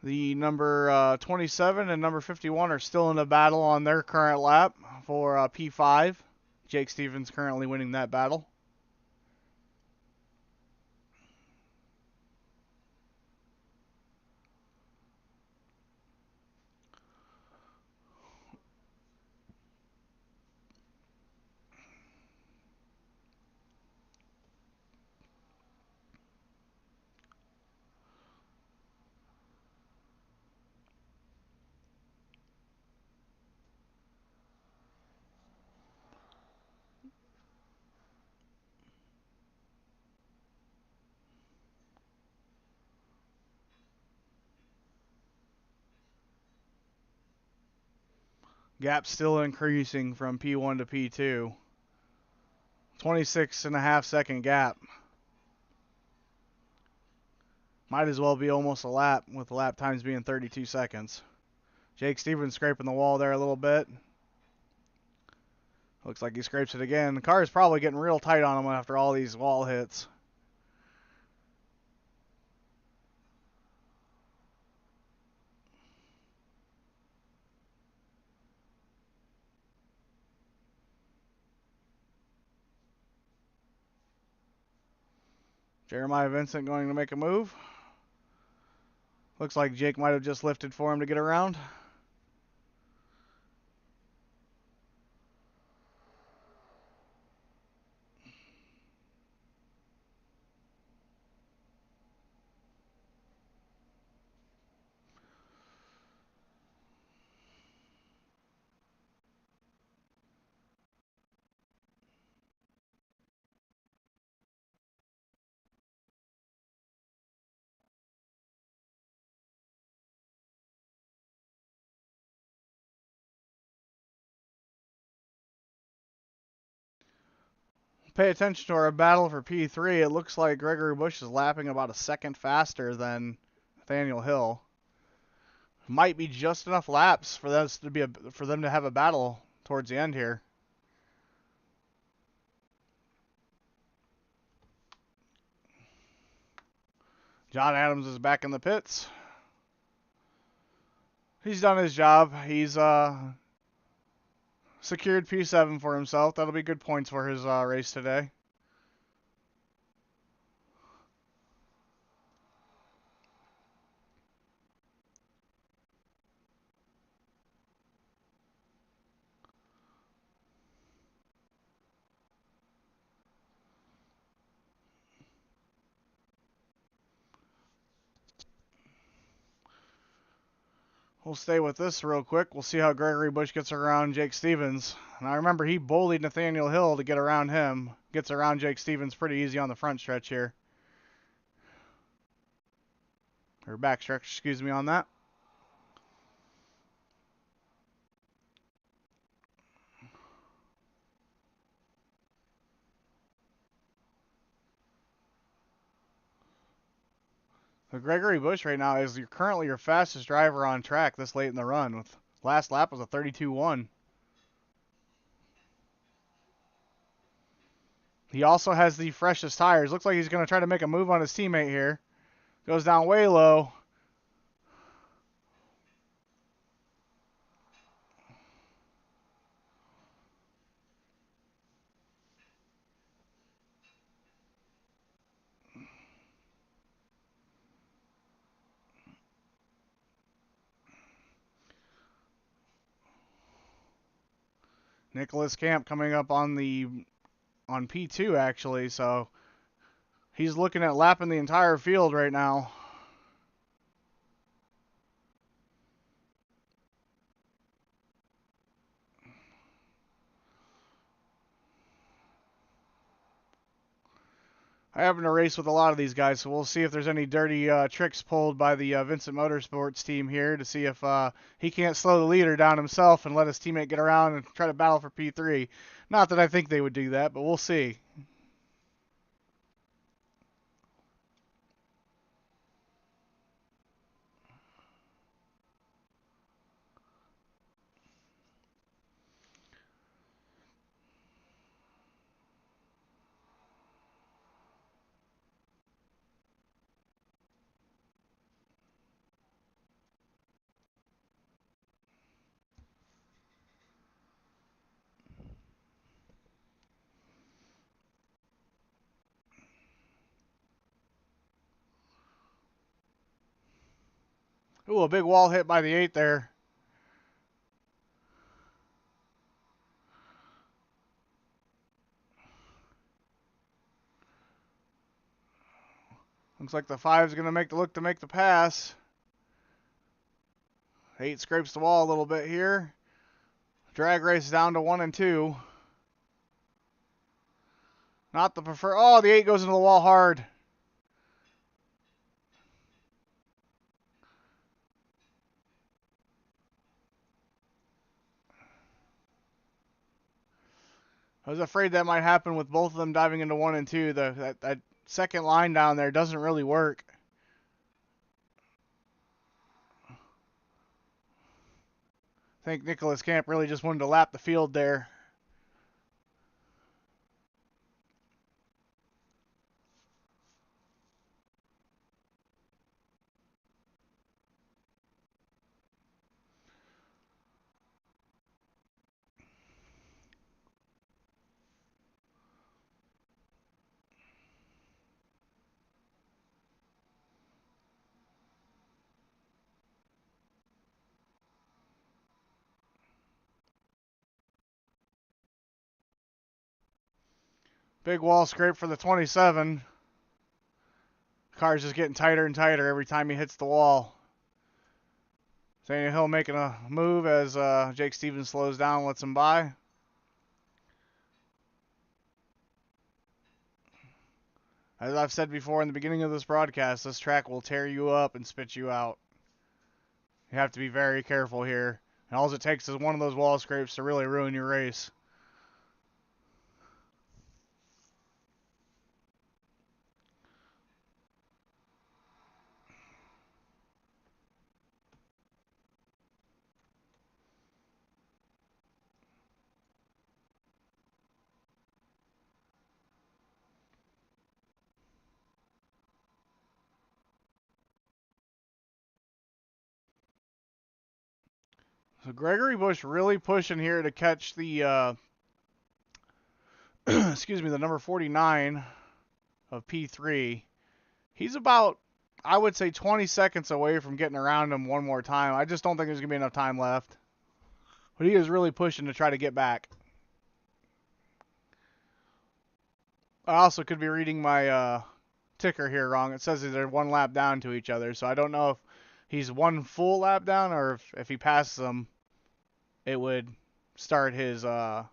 The number 27 and number 51 are still in a battle on their current lap for P5. Jake Stevens currently winning that battle. Gap still increasing from P1 to P2. 26.5 second gap. Might as well be almost a lap with the lap times being 32 seconds. Jake Stevens scraping the wall there a little bit. Looks like he scrapes it again. The car is probably getting real tight on him after all these wall hits. Jeremiah Vincent going to make a move. Looks like Jake might have just lifted for him to get around. pay attention to our battle for P3, it looks like Gregory Bush is lapping about a second faster than Nathaniel Hill. Might be just enough laps for them to have a battle towards the end here. John Adams is back in the pits. He's done his job. He's secured P7 for himself. That'll be good points for his race today. We'll stay with this real quick. We'll see how Gregory Bush gets around Jake Stevens. And I remember he bullied Nathaniel Hill to get around him. Gets around Jake Stevens pretty easy on the front stretch here. Or back stretch, excuse me on that. So Gregory Bush right now is currently your fastest driver on track this late in the run. With last lap was a 32.1. He also has the freshest tires. Looks like he's going to try to make a move on his teammate here. Goes down way low. Nicholas Camp coming up on P2 actually, so he's looking at lapping the entire field right now. I happen to race with a lot of these guys, so we'll see if there's any dirty tricks pulled by the Vincent Motorsports team here to see if he can't slow the leader down himself and let his teammate get around and try to battle for P3. Not that I think they would do that, but we'll see. Ooh, a big wall hit by the 8 there. Looks like the 5 is going to make the pass. 8 scrapes the wall a little bit here. Drag race down to 1 and 2. Not the preferred. Oh, the 8 goes into the wall hard. I was afraid that might happen with both of them diving into 1 and 2. That second line down there doesn't really work. I think Nicholas Camp really just wanted to lap the field there. Big wall scrape for the 27. Car's just getting tighter and tighter every time he hits the wall. Daniel Hill making a move as Jake Stevens slows down and lets him by. As I've said before in the beginning of this broadcast, this track will tear you up and spit you out. You have to be very careful here. And all it takes is one of those wall scrapes to really ruin your race. So Gregory Bush really pushing here to catch the, excuse me, the number 49 of P3. He's about, I would say, 20 seconds away from getting around him one more time. I just don't think there's going to be enough time left. But he is really pushing to try to get back. I also could be reading my ticker here wrong. It says that they're one lap down to each other, so I don't know if he's one full lap down or if he passes them, it would start his start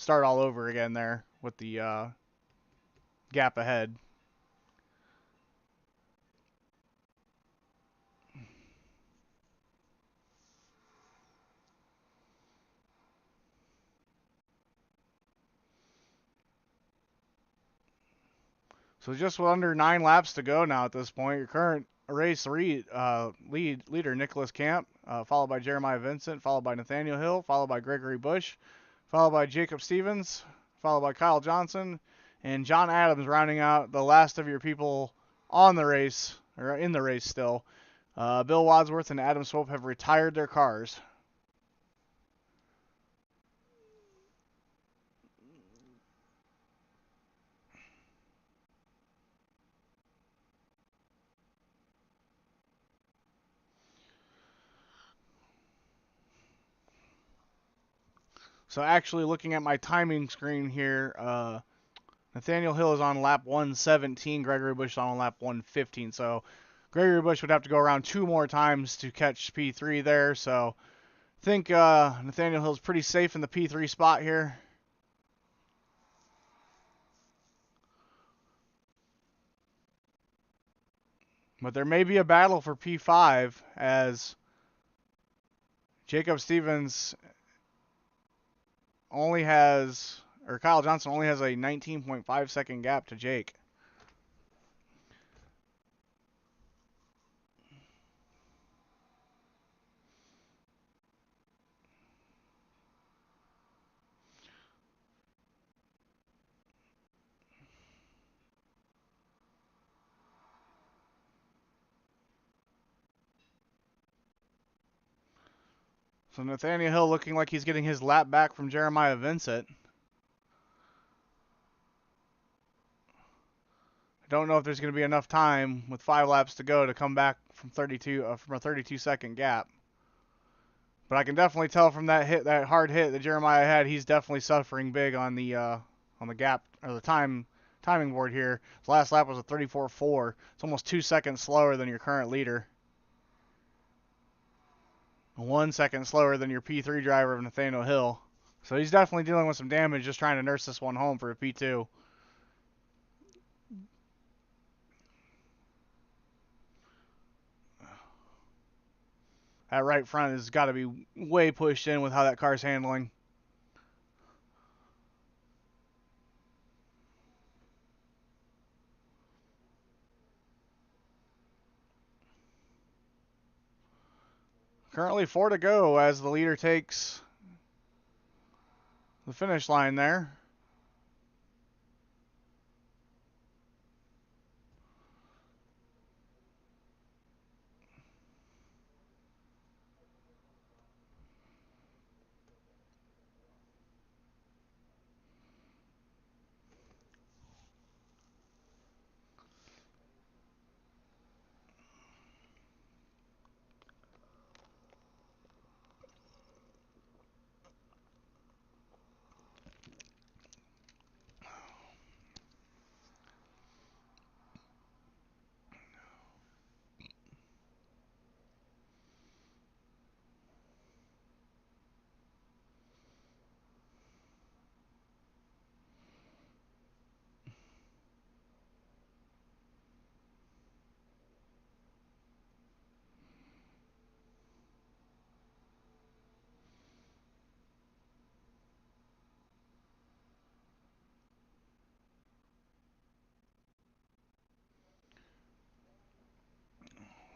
all over again there with the gap ahead. So just under 9 laps to go now at this point. Your current race leader, Nicholas Camp, followed by Jeremiah Vincent, followed by Nathaniel Hill, followed by Gregory Bush, followed by Jacob Stevens, followed by Kyle Johnson, and John Adams rounding out the last of your people on the race, or in the race still. Bill Wadsworth and Adam Swope have retired their cars. So actually looking at my timing screen here, Nathaniel Hill is on lap 117, Gregory Bush is on lap 115. So Gregory Bush would have to go around 2 more times to catch P3 there. So I think Nathaniel Hill's pretty safe in the P3 spot here. But there may be a battle for P5 as Jacob Stevens only has, or Kyle Johnson only has a 19.5 second gap to Jake. So Nathaniel Hill looking like he's getting his lap back from Jeremiah Vincent. I don't know if there's going to be enough time with 5 laps to go to come back from from a 32-second gap. But I can definitely tell from that hard hit that Jeremiah had, he's definitely suffering big on the gap or the timing board here. His last lap was a 34.4. It's almost 2 seconds slower than your current leader. 1 second slower than your P3 driver of Nathaniel Hill. So he's definitely dealing with some damage just trying to nurse this one home for a P2. That right front has got to be way pushed in with how that car's handling. Currently 4 to go as the leader takes the finish line there.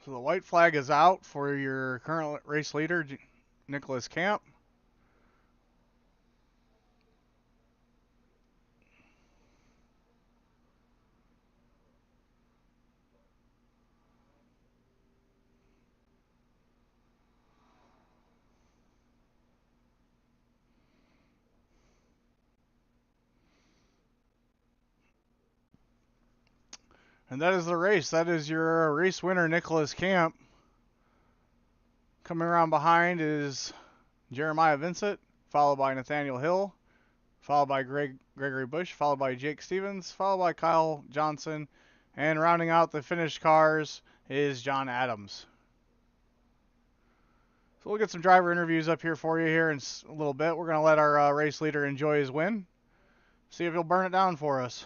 So the white flag is out for your current race leader, Nicholas Camp. And that is the race. That is your race winner, Nicholas Camp. Coming around behind is Jeremiah Vincent, followed by Nathaniel Hill, followed by Gregory Bush, followed by Jake Stevens, followed by Kyle Johnson, and rounding out the finished cars is John Adams. So we'll get some driver interviews up here for you here in a little bit. We're going to let our race leader enjoy his win. See if he'll burn it down for us.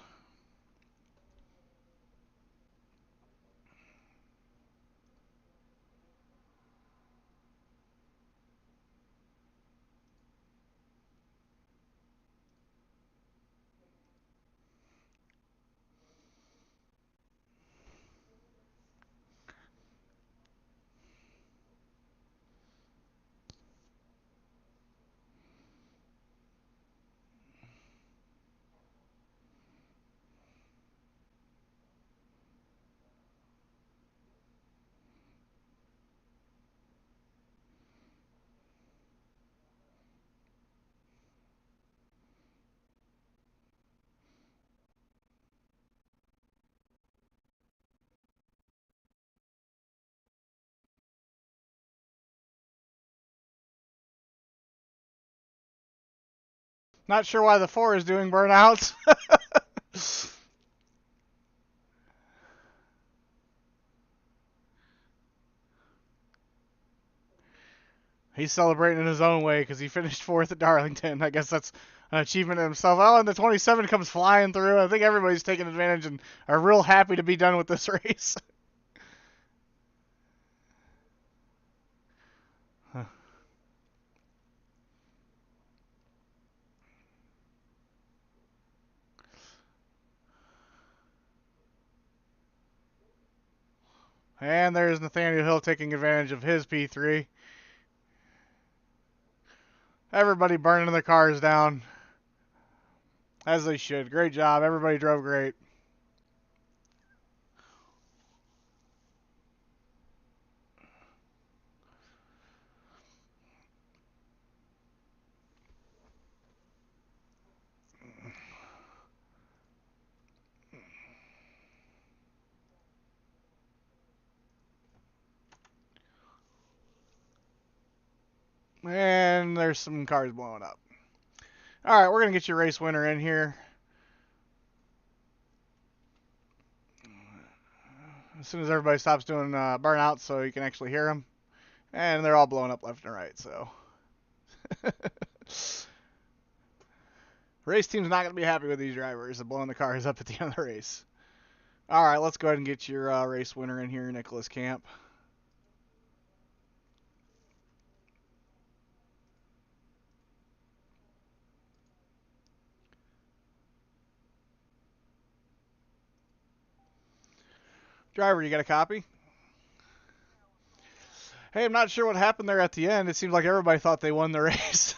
Not sure why the 4 is doing burnouts. He's celebrating in his own way because he finished 4th at Darlington. I guess that's an achievement in himself. Oh, and the 27 comes flying through. I think everybody's taking advantage and are real happy to be done with this race. And there's Nathaniel Hill taking advantage of his P3. Everybody burning their cars down. As they should. Great job. Everybody drove great. And there's some cars blowing up. All right, we're going to get your race winner in here. As soon as everybody stops doing burnouts so you can actually hear them. And they're all blowing up left and right, so. Race team's not going to be happy with these drivers blowing the cars up at the end of the race. All right, let's go ahead and get your race winner in here, Nicholas Camp. Driver, you got a copy? Hey, I'm not sure what happened there at the end. It seemed like everybody thought they won the race.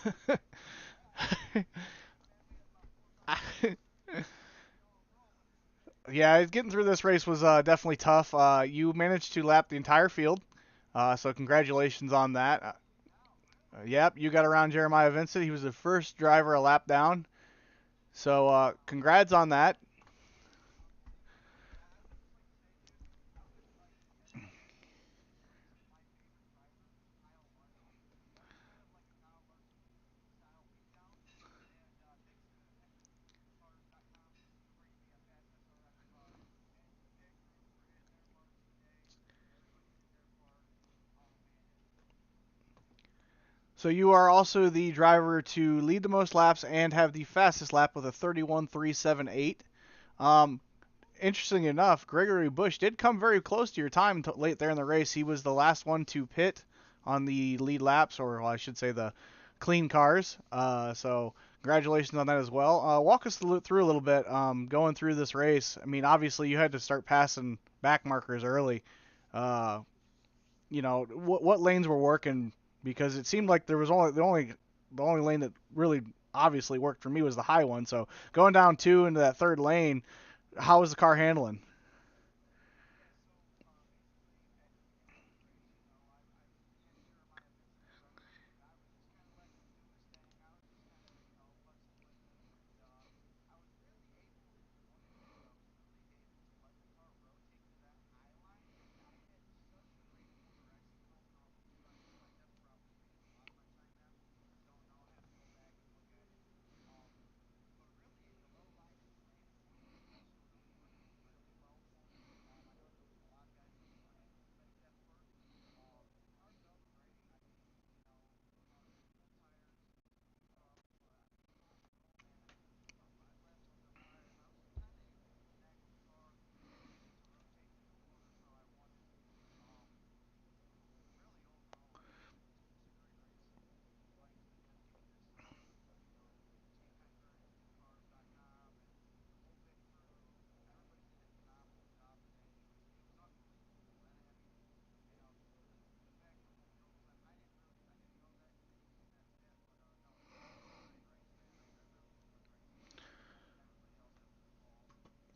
Yeah, getting through this race was definitely tough. You managed to lap the entire field, so congratulations on that. Yep, you got around Jeremiah Vincent. He was the first driver a lap down, so congrats on that. So you are also the driver to lead the most laps and have the fastest lap with a 31.378. Interesting enough, Gregory Bush did come very close to your time late there in the race. He was the last one to pit on the lead laps, or well, I should say the clean cars. So congratulations on that as well. Walk us through a little bit going through this race. I mean, obviously you had to start passing back markers early. Uh, what lanes were working, because it seemed like there was the only lane that really obviously worked for me was the high one. So going down 2 into that 3rd lane, how was the car handling?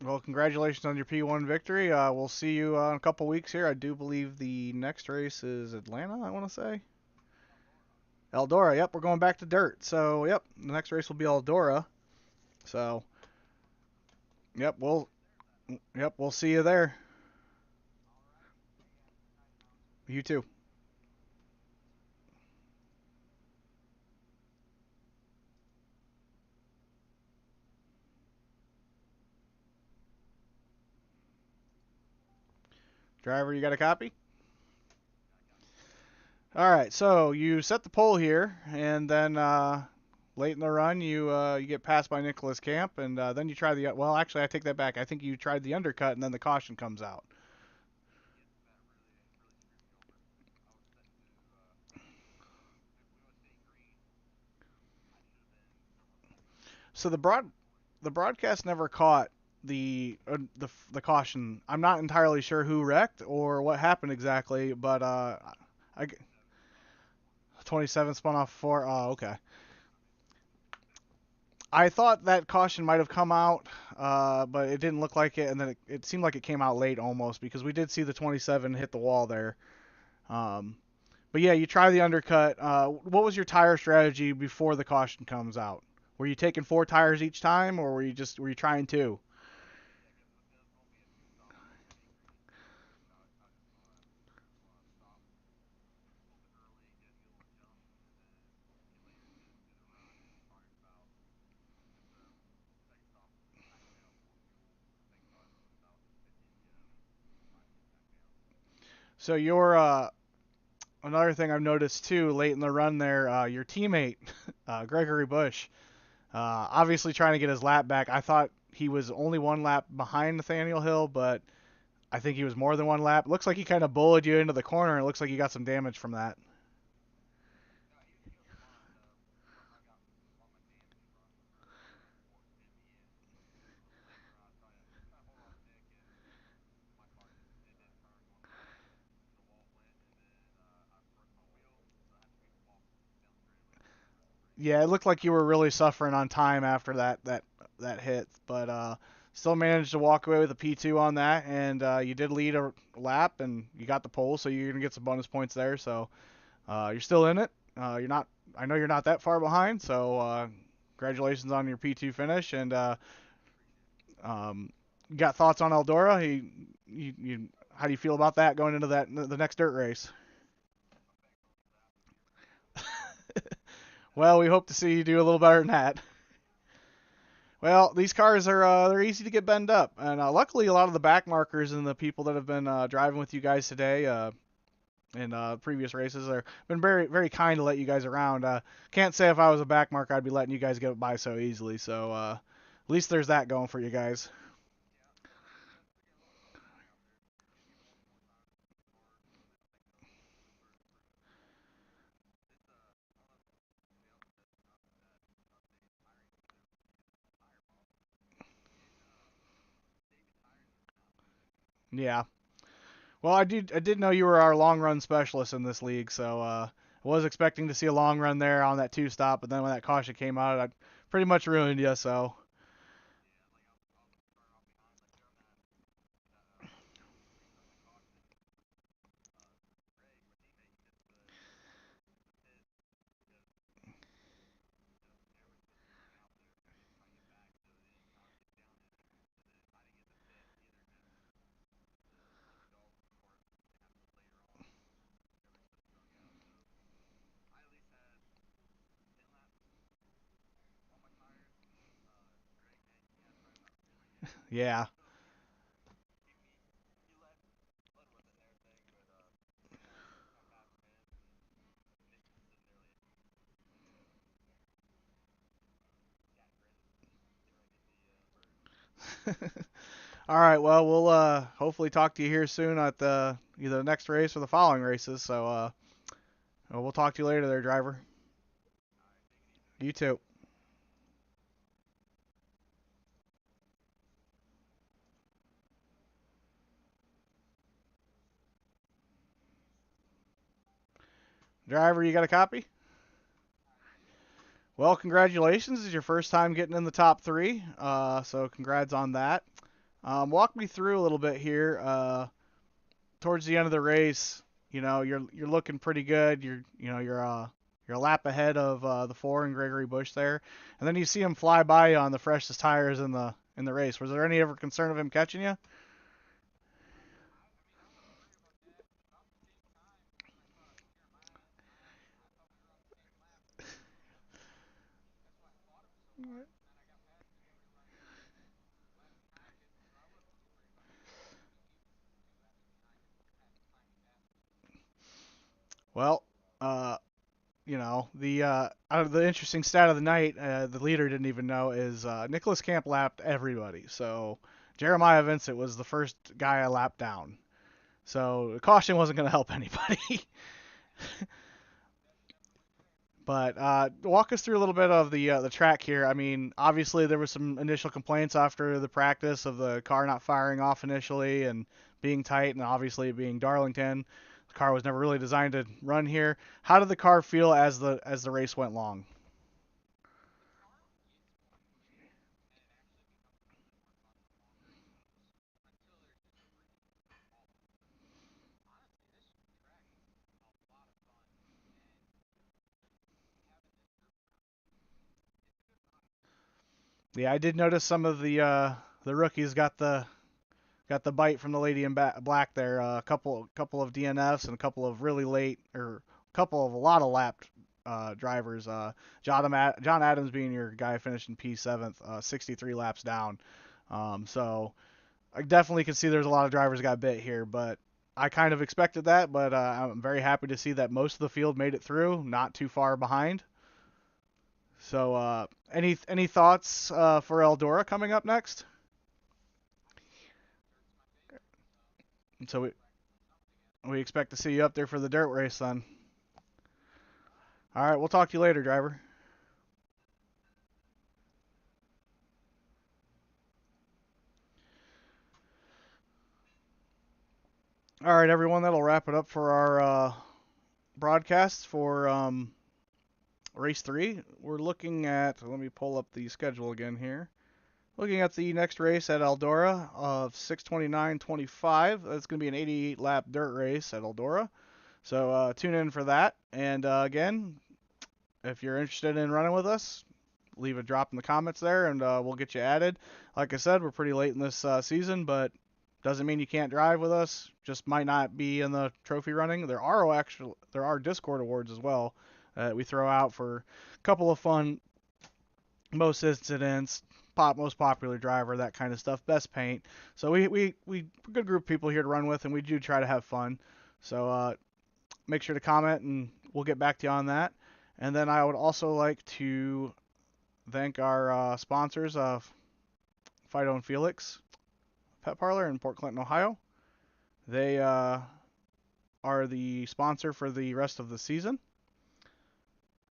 Well, congratulations on your P1 victory. We'll see you in a couple weeks here. I do believe the next race is Atlanta, I want to say. Eldora. Yep, we're going back to dirt. So, yep, the next race will be Eldora. So, yep, we'll see you there. You too. Driver, you got a copy? All right, so you set the pole here, and then late in the run, you get passed by Nicholas Camp, and then you try the well. Actually, I take that back. I think you tried the undercut, and then the caution comes out. So the broadcast never caught the caution. I'm not entirely sure who wrecked or what happened exactly, but 27 spun off four. Oh, okay. I thought that caution might have come out, but it didn't look like it, and then it seemed like it came out late almost because we did see the 27 hit the wall there. Um, but yeah, you try the undercut. What was your tire strategy before the caution comes out? Were you taking four tires each time, or were you trying two? So your another thing I've noticed too late in the run there, your teammate Gregory Bush, obviously trying to get his lap back. I thought he was only one lap behind Nathaniel Hill, but I think he was more than one lap. Looks like he kind of bullied you into the corner, and it looks like you got some damage from that. Yeah, it looked like you were really suffering on time after that hit, but still managed to walk away with a P2 on that, and you did lead a lap, and you got the pole, so you're gonna get some bonus points there. So you're still in it. You're not. I know you're not that far behind, so congratulations on your P2 finish. And you got thoughts on Eldora? How do you feel about that going into the next dirt race? Well, we hope to see you do a little better than that. Well, these cars are they're easy to get bent up, and luckily a lot of the back markers and the people that have been driving with you guys today in previous races have been very kind to let you guys around. Can't say if I was a back marker I'd be letting you guys get by so easily. So at least there's that going for you guys. Yeah. Well, I did know you were our long run specialist in this league, so I was expecting to see a long run there on that two stop, but then when that caution came out, I pretty much ruined you. So yeah. All right. Well, we'll hopefully talk to you here soon at the either the next race or the following races. So we'll talk to you later, there, driver. You too. Driver, you got a copy? Well, congratulations. It's your first time getting in the top three. So congrats on that. Walk me through a little bit here. Towards the end of the race, you're looking pretty good. You're a lap ahead of the four and Gregory Bush there, and then you see him fly by you on the freshest tires in the race. Was there any ever concern of him catching you? Well, uh, the interesting stat of the night, the leader didn't even know is Nicholas Camp lapped everybody. So Jeremiah Vincent was the first guy I lapped down. So caution wasn't going to help anybody. But walk us through a little bit of the track here. I mean, obviously there was some initial complaints after the practice of the car not firing off initially and being tight, and obviously being Darlington. The car was never really designed to run here. How did the car feel as the race went long? Yeah, I did notice some of the rookies got the bite from the lady in black there. A couple of DNFs and a couple of really late, or a couple of a lot of lapped drivers. John Adams being your guy finished in P7th, 63 laps down. So I definitely can see there's a lot of drivers got bit here, but I kind of expected that. But I'm very happy to see that most of the field made it through, not too far behind. So any thoughts for Eldora coming up next? And so we expect to see you up there for the dirt race then. All right, we'll talk to you later, driver. All right, everyone, that'll wrap it up for our broadcast for race three. We're looking at, let me pull up the schedule again here. Looking at the next race at Eldora of 6:29:25. That's going to be an 88 lap dirt race at Eldora. So tune in for that. And again, if you're interested in running with us, leave a drop in the comments there, and we'll get you added. Like I said, we're pretty late in this season, but doesn't mean you can't drive with us. Just might not be in the trophy running. There are Discord awards as well that we throw out for a couple of fun most incidents, most popular driver, that kind of stuff, best paint. So we good group of people here to run with, and we do try to have fun. So make sure to comment, and we'll get back to you on that. And then I would also like to thank our sponsors of Fido and Felix Pet Parlor in Port Clinton, Ohio. They are the sponsor for the rest of the season,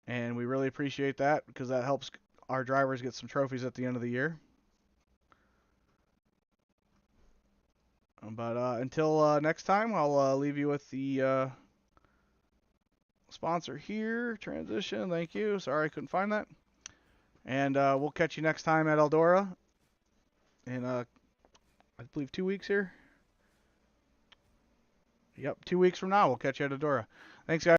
and we really appreciate that because that helps our drivers get some trophies at the end of the year. But until next time, I'll leave you with the sponsor here. Transition, thank you. Sorry I couldn't find that. And we'll catch you next time at Eldora in, I believe, 2 weeks here. Yep, 2 weeks from now, we'll catch you at Eldora. Thanks, guys.